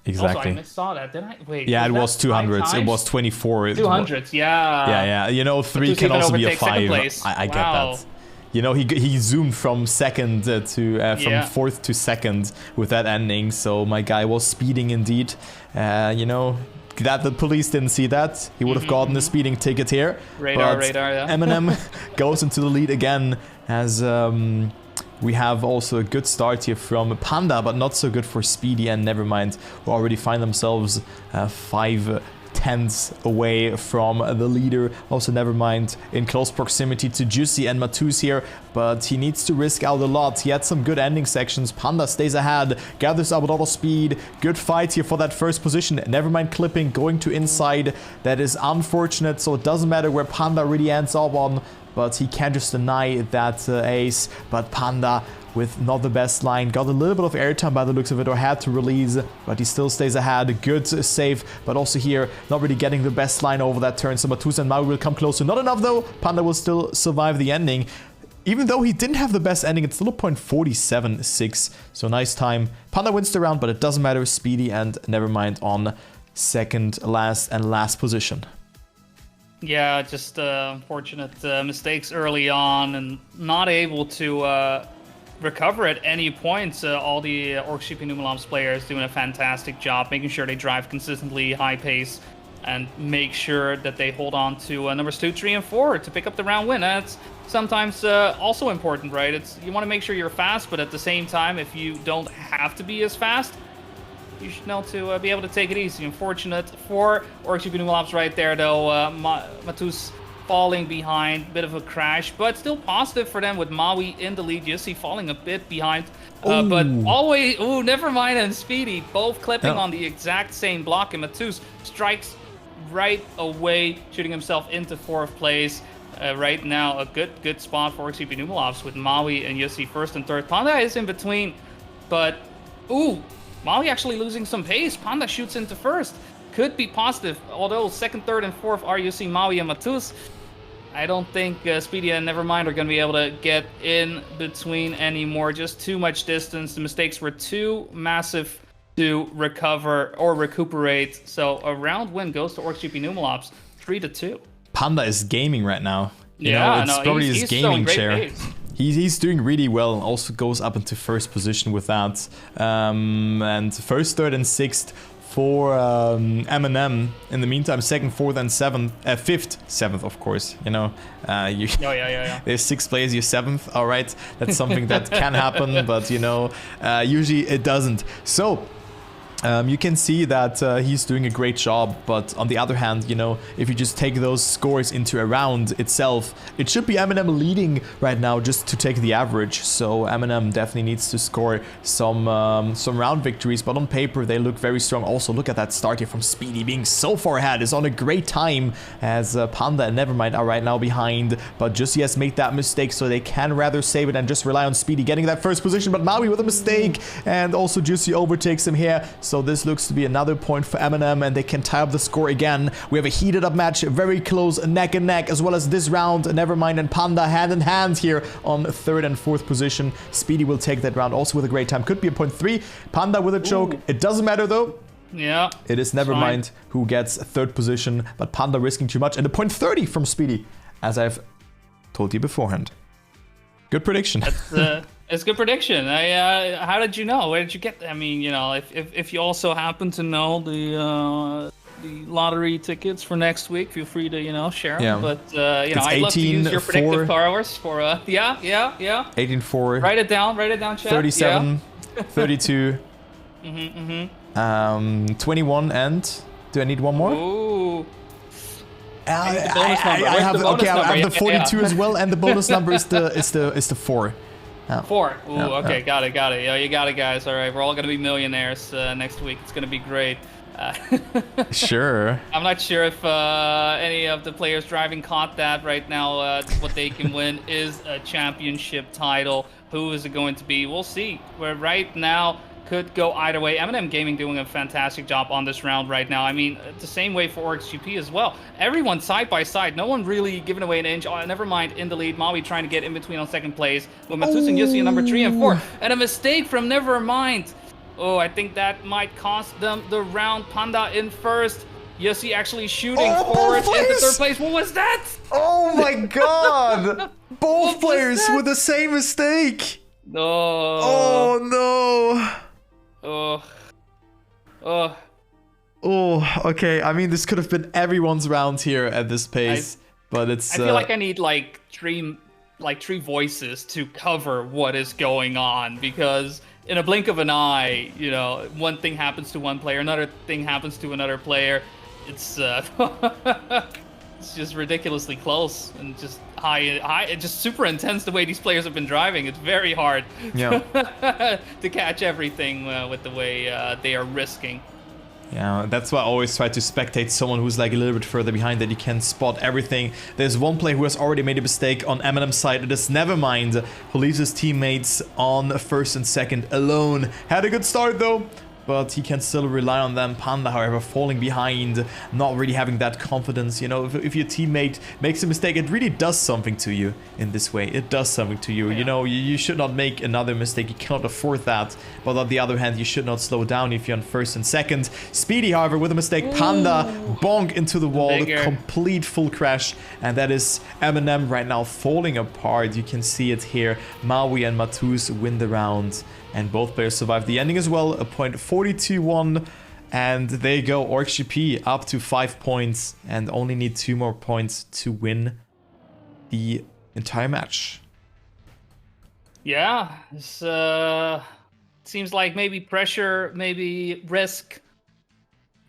Exactly. Also, I saw that, didn't I? Wait. Yeah, it was 200s. It was 24. 200s, yeah. Yeah. You know, 3 can also be a 5. I get that. You know, he zoomed from second to from 4th to 2nd with that ending. So my guy was speeding indeed. You know, glad the police didn't see that. He would have gotten a speeding ticket here. Radar, yeah. MnM goes into the lead again as we have also a good start here from Panda, but not so good for Speedy and Nevermind, who already find themselves 5/10 away from the leader. Also Nevermind in close proximity to Juicy and Matus here, but he needs to risk out a lot. He had some good ending sections. Panda stays ahead, gathers up a lot of speed. Good fight here for that first position. Nevermind clipping, going to inside. That is unfortunate, so it doesn't matter where Panda really ends up on, but he can't just deny that ace. But Panda with not the best line. Got a little bit of airtime by the looks of it, or had to release, but he still stays ahead. Good save, but also here, not really getting the best line over that turn. So Matus and Maui will come closer. Not enough though. Panda will still survive the ending. Even though he didn't have the best ending, it's still a 0.47.6. So nice time. Panda wins the round, but it doesn't matter. Speedy and Nevermind on second last and last position. Yeah, just unfortunate mistakes early on and not able to recover at any point. All the OrksGP Numelops players doing a fantastic job, making sure they drive consistently, high pace, and make sure that they hold on to numbers 2, 3, and 4 to pick up the round win. That's sometimes also important, right? You want to make sure you're fast, but at the same time, if you don't have to be as fast, you should know to be able to take it easy. Unfortunate for OrksGP Numelops right there, though. Matus falling behind, bit of a crash, but still positive for them with Maui in the lead. You see falling a bit behind, but always, Nevermind and Speedy both clipping on the exact same block, and Matus strikes right away, shooting himself into 4th place. Right now, a good spot for OrksGP Numelops with Maui and Yussi 1st and 3rd. Panda is in between, but Maui actually losing some pace. Panda shoots into 1st. Could be positive, although 2nd, 3rd, and 4th are Yussi, Maui, and Matus. I don't think Speedy and Nevermind are going to be able to get in between anymore. Just too much distance. The mistakes were too massive to recover or recuperate. So a round win goes to OrksGP Numelops, 3-2. Panda is gaming right now. You know, it's probably his gaming chair. He's doing really well. Also goes up into 1st position with that. And 1st, 3rd, and 6th for MnM. In the meantime, 2nd, 4th, and 7th, 5th, 7th, of course. You know, there's 6 players, you're 7th. All right, that's something that can happen, but you know, usually it doesn't. So. You can see that he's doing a great job, but on the other hand, you know, if you just take those scores into a round itself, it should be MnM leading right now just to take the average. So MnM definitely needs to score some round victories, but on paper they look very strong. Also, look at that start here from Speedy being so far ahead. Is on a great time as Panda and Nevermind are right now behind, but Jussi has made that mistake, so they can rather save it and just rely on Speedy getting that 1st position, but Maui with a mistake, and also Jussi overtakes him here. So this looks to be another point for MnM, and they can tie up the score again. We have a heated up match, very close, neck and neck, as well as this round. Nevermind and Panda hand in hand here on 3rd and 4th position. Speedy will take that round also with a great time. Could be a 0.3. Panda with a choke. It doesn't matter though. Yeah. It is Nevermind who gets 3rd position, but Panda risking too much. And a 0.30 from Speedy, as I've told you beforehand. Good prediction. It's a good prediction. How did you know? Where did you get that? I mean, you know, if you also happen to know the lottery tickets for next week, feel free to, you know, share them. But, you know, I'd love to use your predictive powers for, yeah. 18-4. Write it down, chat. 37, 32, 21, and do I need one more? Ooh. I have the 42 as well, and the bonus number is the 4. Oh. 4. Ooh, okay, got it. Yeah, you got it, guys. All right, we're all gonna be millionaires next week. It's gonna be great. Sure. I'm not sure if any of the players driving caught that right now. What they can win is a championship title. Who is it going to be? We'll see. We're right now. Could go either way. MnM Gaming doing a fantastic job on this round right now. I mean, the same way for OrksGP as well. Everyone side by side. No one really giving away an inch. Nevermind in the lead. Maui trying to get in between on 2nd place. With Matus and Yussi in number 3 and 4. And a mistake from Nevermind. Oh, I think that might cost them the round. Panda in 1st. Yussi actually shooting forward into 3rd place. What was that? Oh my god! Both players with the same mistake. No. Oh no. Oh, okay. I mean, this could have been everyone's round here at this pace, but it's. I feel like I need like three voices to cover what is going on, because in a blink of an eye, you know, one thing happens to one player, another thing happens to another player. It's it's just ridiculously close and just high. It's just super intense the way these players have been driving. It's very hard to catch everything with the way they are risking. Yeah, that's why I always try to spectate someone who's like a little bit further behind, that you can spot everything. There's one player who has already made a mistake on MnM's side. It is Nevermind, who leaves his teammates on first and second alone. Had a good start though, but he can still rely on them. Panda, however, falling behind, not really having that confidence. You know, if your teammate makes a mistake, it really does something to you in this way. It does something to you. Yeah. You know, you should not make another mistake. You cannot afford that. But on the other hand, you should not slow down if you're on first and second. Speedy, however, with a mistake. Panda, bonk into the wall. The complete full crash. And that is MnM right now falling apart. You can see it here. Maui and Matus win the round. And both players survive the ending as well. A point 42-1. And there you go. OrksGP up to 5 points. And only need 2 more points to win the entire match. Yeah. This seems like maybe pressure, maybe risk.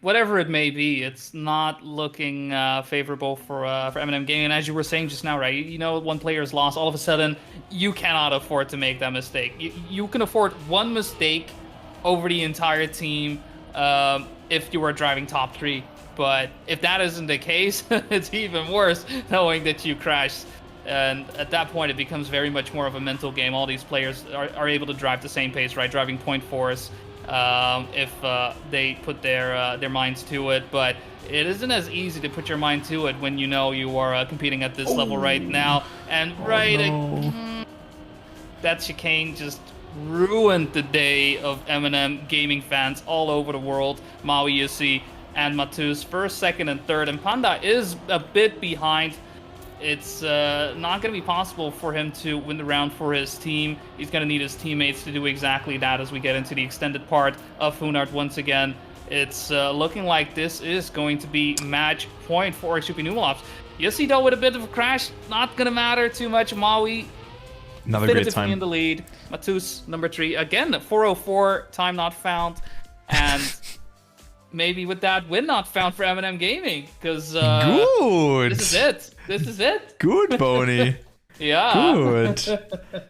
Whatever it may be, it's not looking favorable for MnM Gaming. And as you were saying just now, right? You know, one player is lost. All of a sudden, you cannot afford to make that mistake. You can afford one mistake over the entire team if you are driving top 3. But if that isn't the case, it's even worse knowing that you crashed. And at that point, it becomes very much more of a mental game. All these players are able to drive the same pace, right? Driving 0.4s. If they put their minds to it, but it isn't as easy to put your mind to it when you know you are competing at this level right now. And that chicane just ruined the day of MnM gaming fans all over the world. Maui, you see, and Matus first, second, and third, and Panda is a bit behind. It's not going to be possible for him to win the round for his team. He's going to need his teammates to do exactly that as we get into the extended part of Funart once again. It's looking like this is going to be match point for OrksGP Numelops. Yossi, though, with a bit of a crash, not going to matter too much. Maui, another great time in the lead. Matus, number 3. Again, 4:04, time not found. And maybe with that win not found for MnM Gaming, because good. This is it. This is it. Good, Boney. Yeah. Good.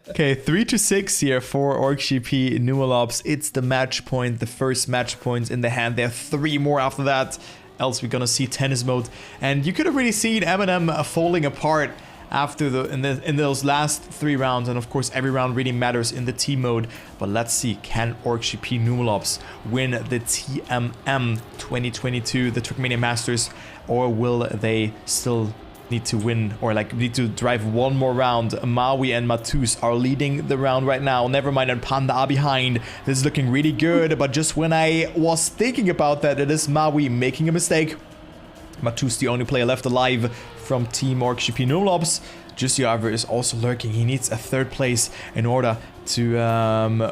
Okay, 3-6 here for OrksGP Numelops. It's the match point, the first match point in the hand. There are 3 more after that. Else we're gonna see tennis mode. And you could have really seen MnM falling apart after in those last 3 rounds, and of course every round really matters in the team mode. But let's see, can OrksGP Numelops win the TMM 2022, the Trackmania Masters, or will they still need to win, or like need to drive one more round? Maui and Matus are leading the round right now. Nevermind and Panda are behind. This is looking really good, but just when I was thinking about that, it is Maui making a mistake. Matus, the only player left alive from Team OrksGP Numelops. Jussi, however, is also lurking. He needs a 3rd place in order to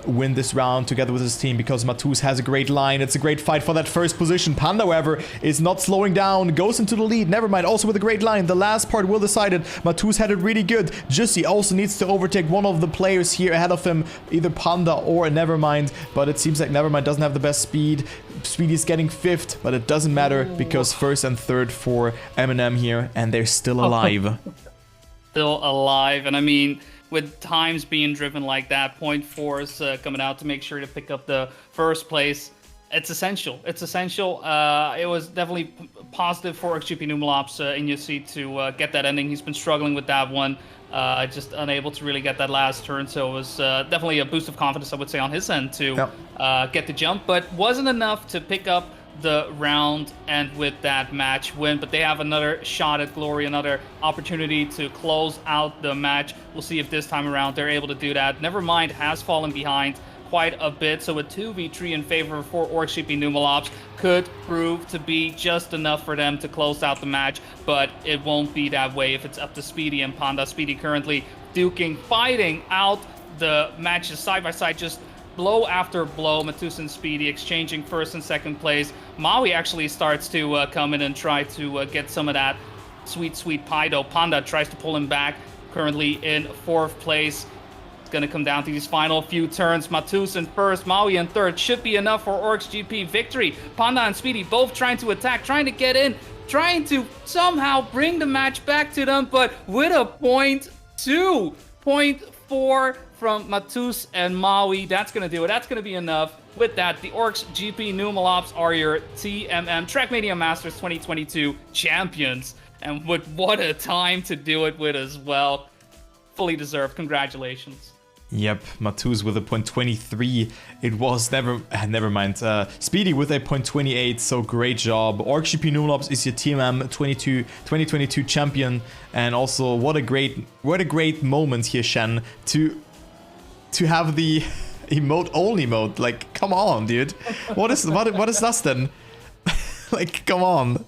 win this round together with his team, because Matus has a great line. It's a great fight for that 1st position. Panda, however, is not slowing down, goes into the lead. Nevermind, also with a great line. The last part will decide it. Matus had it really good. Jussi also needs to overtake one of the players here ahead of him, either Panda or Nevermind, but it seems like Nevermind doesn't have the best speed. Speedy is getting 5th, but it doesn't matter because 1st and 3rd for MnM here, and they're still alive. Still alive, and I mean, with times being driven like that, 0.4s coming out to make sure to pick up the 1st place, it's essential. It's essential. It was definitely positive for OrksGP Numelops in Yossi to get that ending. He's been struggling with that one, just unable to really get that last turn, so it was definitely a boost of confidence, I would say, on his end to get the jump, but wasn't enough to pick up the round and with that match win. But they have another shot at glory, another opportunity to close out the match. We'll see if this time around they're able to do that. Nevermind has fallen behind quite a bit, so a 2v3 in favor for OrksGP Numelops could prove to be just enough for them to close out the match, but it won't be that way if it's up to Speedy and Panda. Speedy currently duking, fighting out the matches side by side, just blow after blow. Matus and Speedy exchanging 1st and 2nd place. Maui actually starts to come in and try to get some of that sweet pie though. Panda tries to pull him back, currently in 4th place. It's going to come down to these final few turns. Matus in 1st, Maui in 3rd. Should be enough for OrksGP victory. Panda and Speedy both trying to attack, trying to get in, trying to somehow bring the match back to them, but with a 0.4 from Matus and Maui. That's going to do it. That's going to be enough with that, the OrksGP Numelops are your TMM Trackmania Masters 2022 champions. And what a time to do it with as well. Fully deserved. Congratulations. Yep, Matus with a .23. It was never mind. Speedy with a .28. So great job. OrksGP Numelops is your TMM 2022 champion, and also what a great moment here, Shen, to have the emote only mode. Like, come on, dude. What is that then? Like, come on.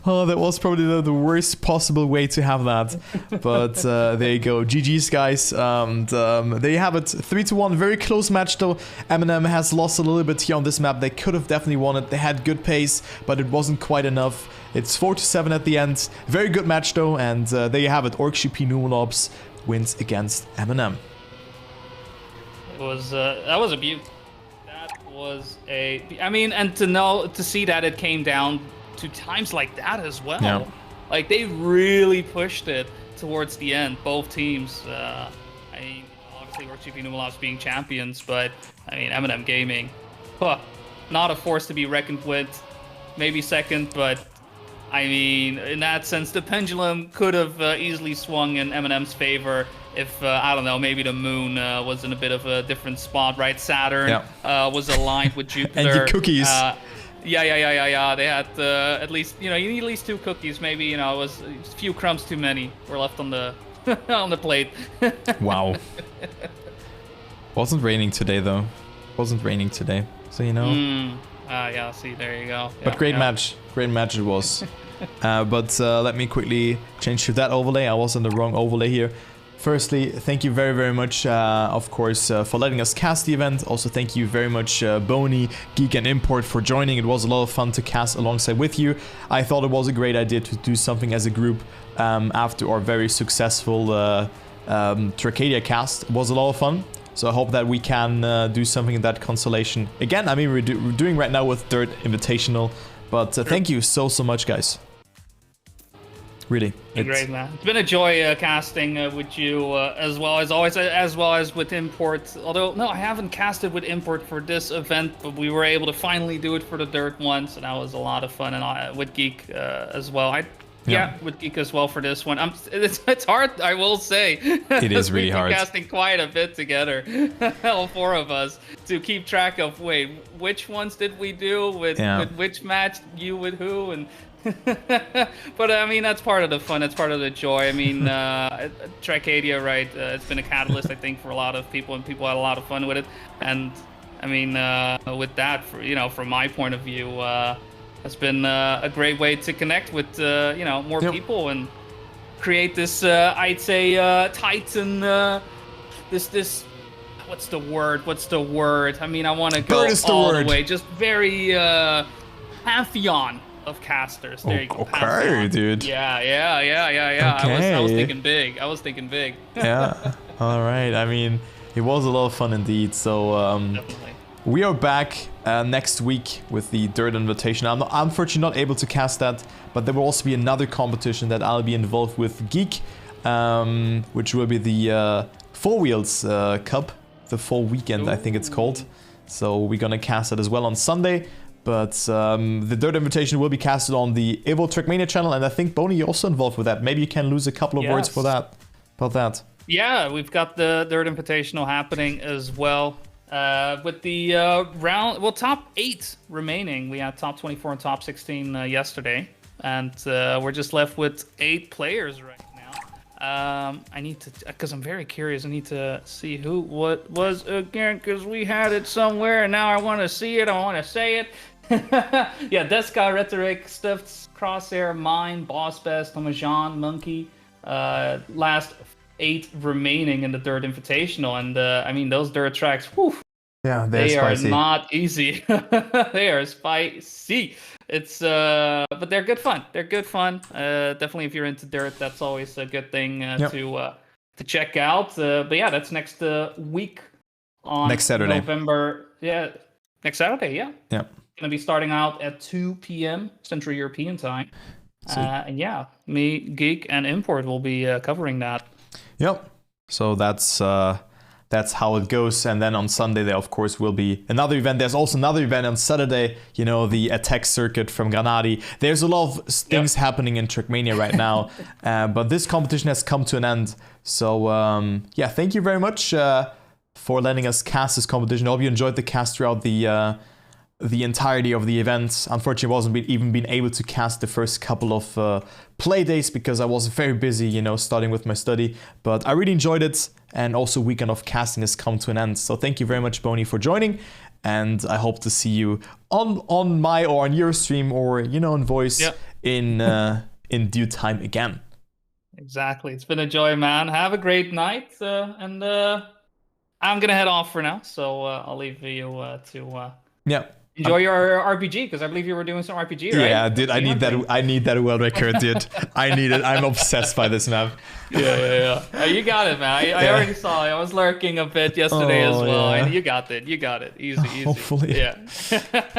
Oh, that was probably the worst possible way to have that. But there you go. GG's, guys. And there you have it. 3-1. Very close match, though. MnM has lost a little bit here on this map. They could have definitely won it. They had good pace, but it wasn't quite enough. It's 4-7 at the end. Very good match, though. And there you have it. OrksGP Numelops wins against MnM. It was that was a beaut. I mean, and to see that it came down to times like that as well. Yeah. Like, they really pushed it towards the end, both teams. I mean, obviously OrksGP Numelops being champions, but I mean, MnM Gaming, not a force to be reckoned with. Maybe second, but I mean, in that sense, the pendulum could have easily swung in MnM's favor if, I don't know, maybe the moon was in a bit of a different spot, right? Saturn was aligned with Jupiter. And your cookies. Yeah. They had at least, you need at least 2 cookies. Maybe, it was a few crumbs too many were left on the on the plate. Wow. Wasn't raining today, though. Wasn't raining today, so yeah, see, there you go. But great match. Great match it was. But let me quickly change to that overlay. I was on the wrong overlay here. Firstly, thank you very, very much, of course, for letting us cast the event. Also, thank you very much, Boney, Geek and Import, for joining. It was a lot of fun to cast alongside with you. I thought it was a great idea to do something as a group after our very successful Trackmania cast. It was a lot of fun. So I hope that we can do something in that constellation. Again, I mean, we're doing right now with Dirt Invitational. But thank you so much, guys. Really, great, man. It's been a joy casting with you as well as always, as well as with Import. Although, no, I haven't casted with Import for this event, but we were able to finally do it for the Dirt one, so that was a lot of fun. And with Geek as well. Yeah, with Geek as well for this one. It's hard, I will say. It is really hard. We've been casting quite a bit together, all 4 of us, to keep track of, wait, which ones did we do with which match, you with who, and but I mean, that's part of the fun, that's part of the joy. I mean, Trackmania, right, it's been a catalyst, I think, for a lot of people, and people had a lot of fun with it. And I mean, with that, from my point of view, has been a great way to connect with more people and create this I'd say Titan this what's the word, I mean, I want to go all the way, just very pantheon of casters. There you go. Okay, pantheon. dude. Yeah. Okay. I was thinking big. Yeah. All right. I mean, it was a lot of fun indeed. So Definitely. We are back next week with the Dirt Invitation. I'm unfortunately not able to cast that, but there will also be another competition that I'll be involved with, Geek, which will be the 4 Wheels Cup, the fall weekend, I think it's called. So we're gonna cast it as well on Sunday. But the Dirt Invitation will be casted on the Evo Trackmania channel, and I think, Boney, you're also involved with that. Maybe you can lose a couple of words for that. About that. Yeah, we've got the Dirt Invitational happening as well. With the top 8 remaining. We had top 24 and top 16 yesterday, and we're just left with 8 players right now. I need to, because I'm very curious, I need to see what was again, because we had it somewhere, and now I want to see it, I want to say it. Yeah, Deska, Rhetoric, Stiffs, Crosshair, Mine, Boss Best, Tomajan, Monkey, last 8 remaining in the Dirt Invitational, and I mean, those dirt tracks, whew, yeah, they are not easy. They are spicy. It's but they're good fun. Definitely, if you're into dirt, that's always a good thing to check out. But yeah, that's next week on next Saturday, November. Yeah, next Saturday. Yeah. Gonna be starting out at 2 p.m. Central European time. And yeah, me, Geek, and Import will be covering that. Yep. So that's that's how it goes. And then on Sunday there of course will be another event. There's also another event on Saturday, you know, the attack circuit from Granadi. There's a lot of things happening in Trackmania right now, but this competition has come to an end. So yeah, thank you very much for letting us cast this competition. I hope you enjoyed the cast throughout the entirety of the event. Unfortunately, I wasn't even been able to cast the first couple of play days because I was very busy, you know, starting with my study. But I really enjoyed it, and also weekend of casting has come to an end. So thank you very much, Boney, for joining, and I hope to see you on my or on your stream, or you know, in voice in due time again. Exactly. It's been a joy, man. Have a great night, and I'm gonna head off for now. So I'll leave you to enjoy your RPG, because I believe you were doing some RPG, right? Yeah, dude, I need that world record, dude. I need it. I'm obsessed by this map. Yeah. You got it, man. I already saw. I was lurking a bit yesterday as well. And you got it. Easy. Hopefully. Yeah.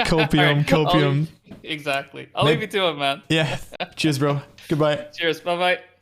Copium. Exactly. I'll leave you to it, man. Yeah. Cheers, bro. Goodbye. Cheers. Bye-bye.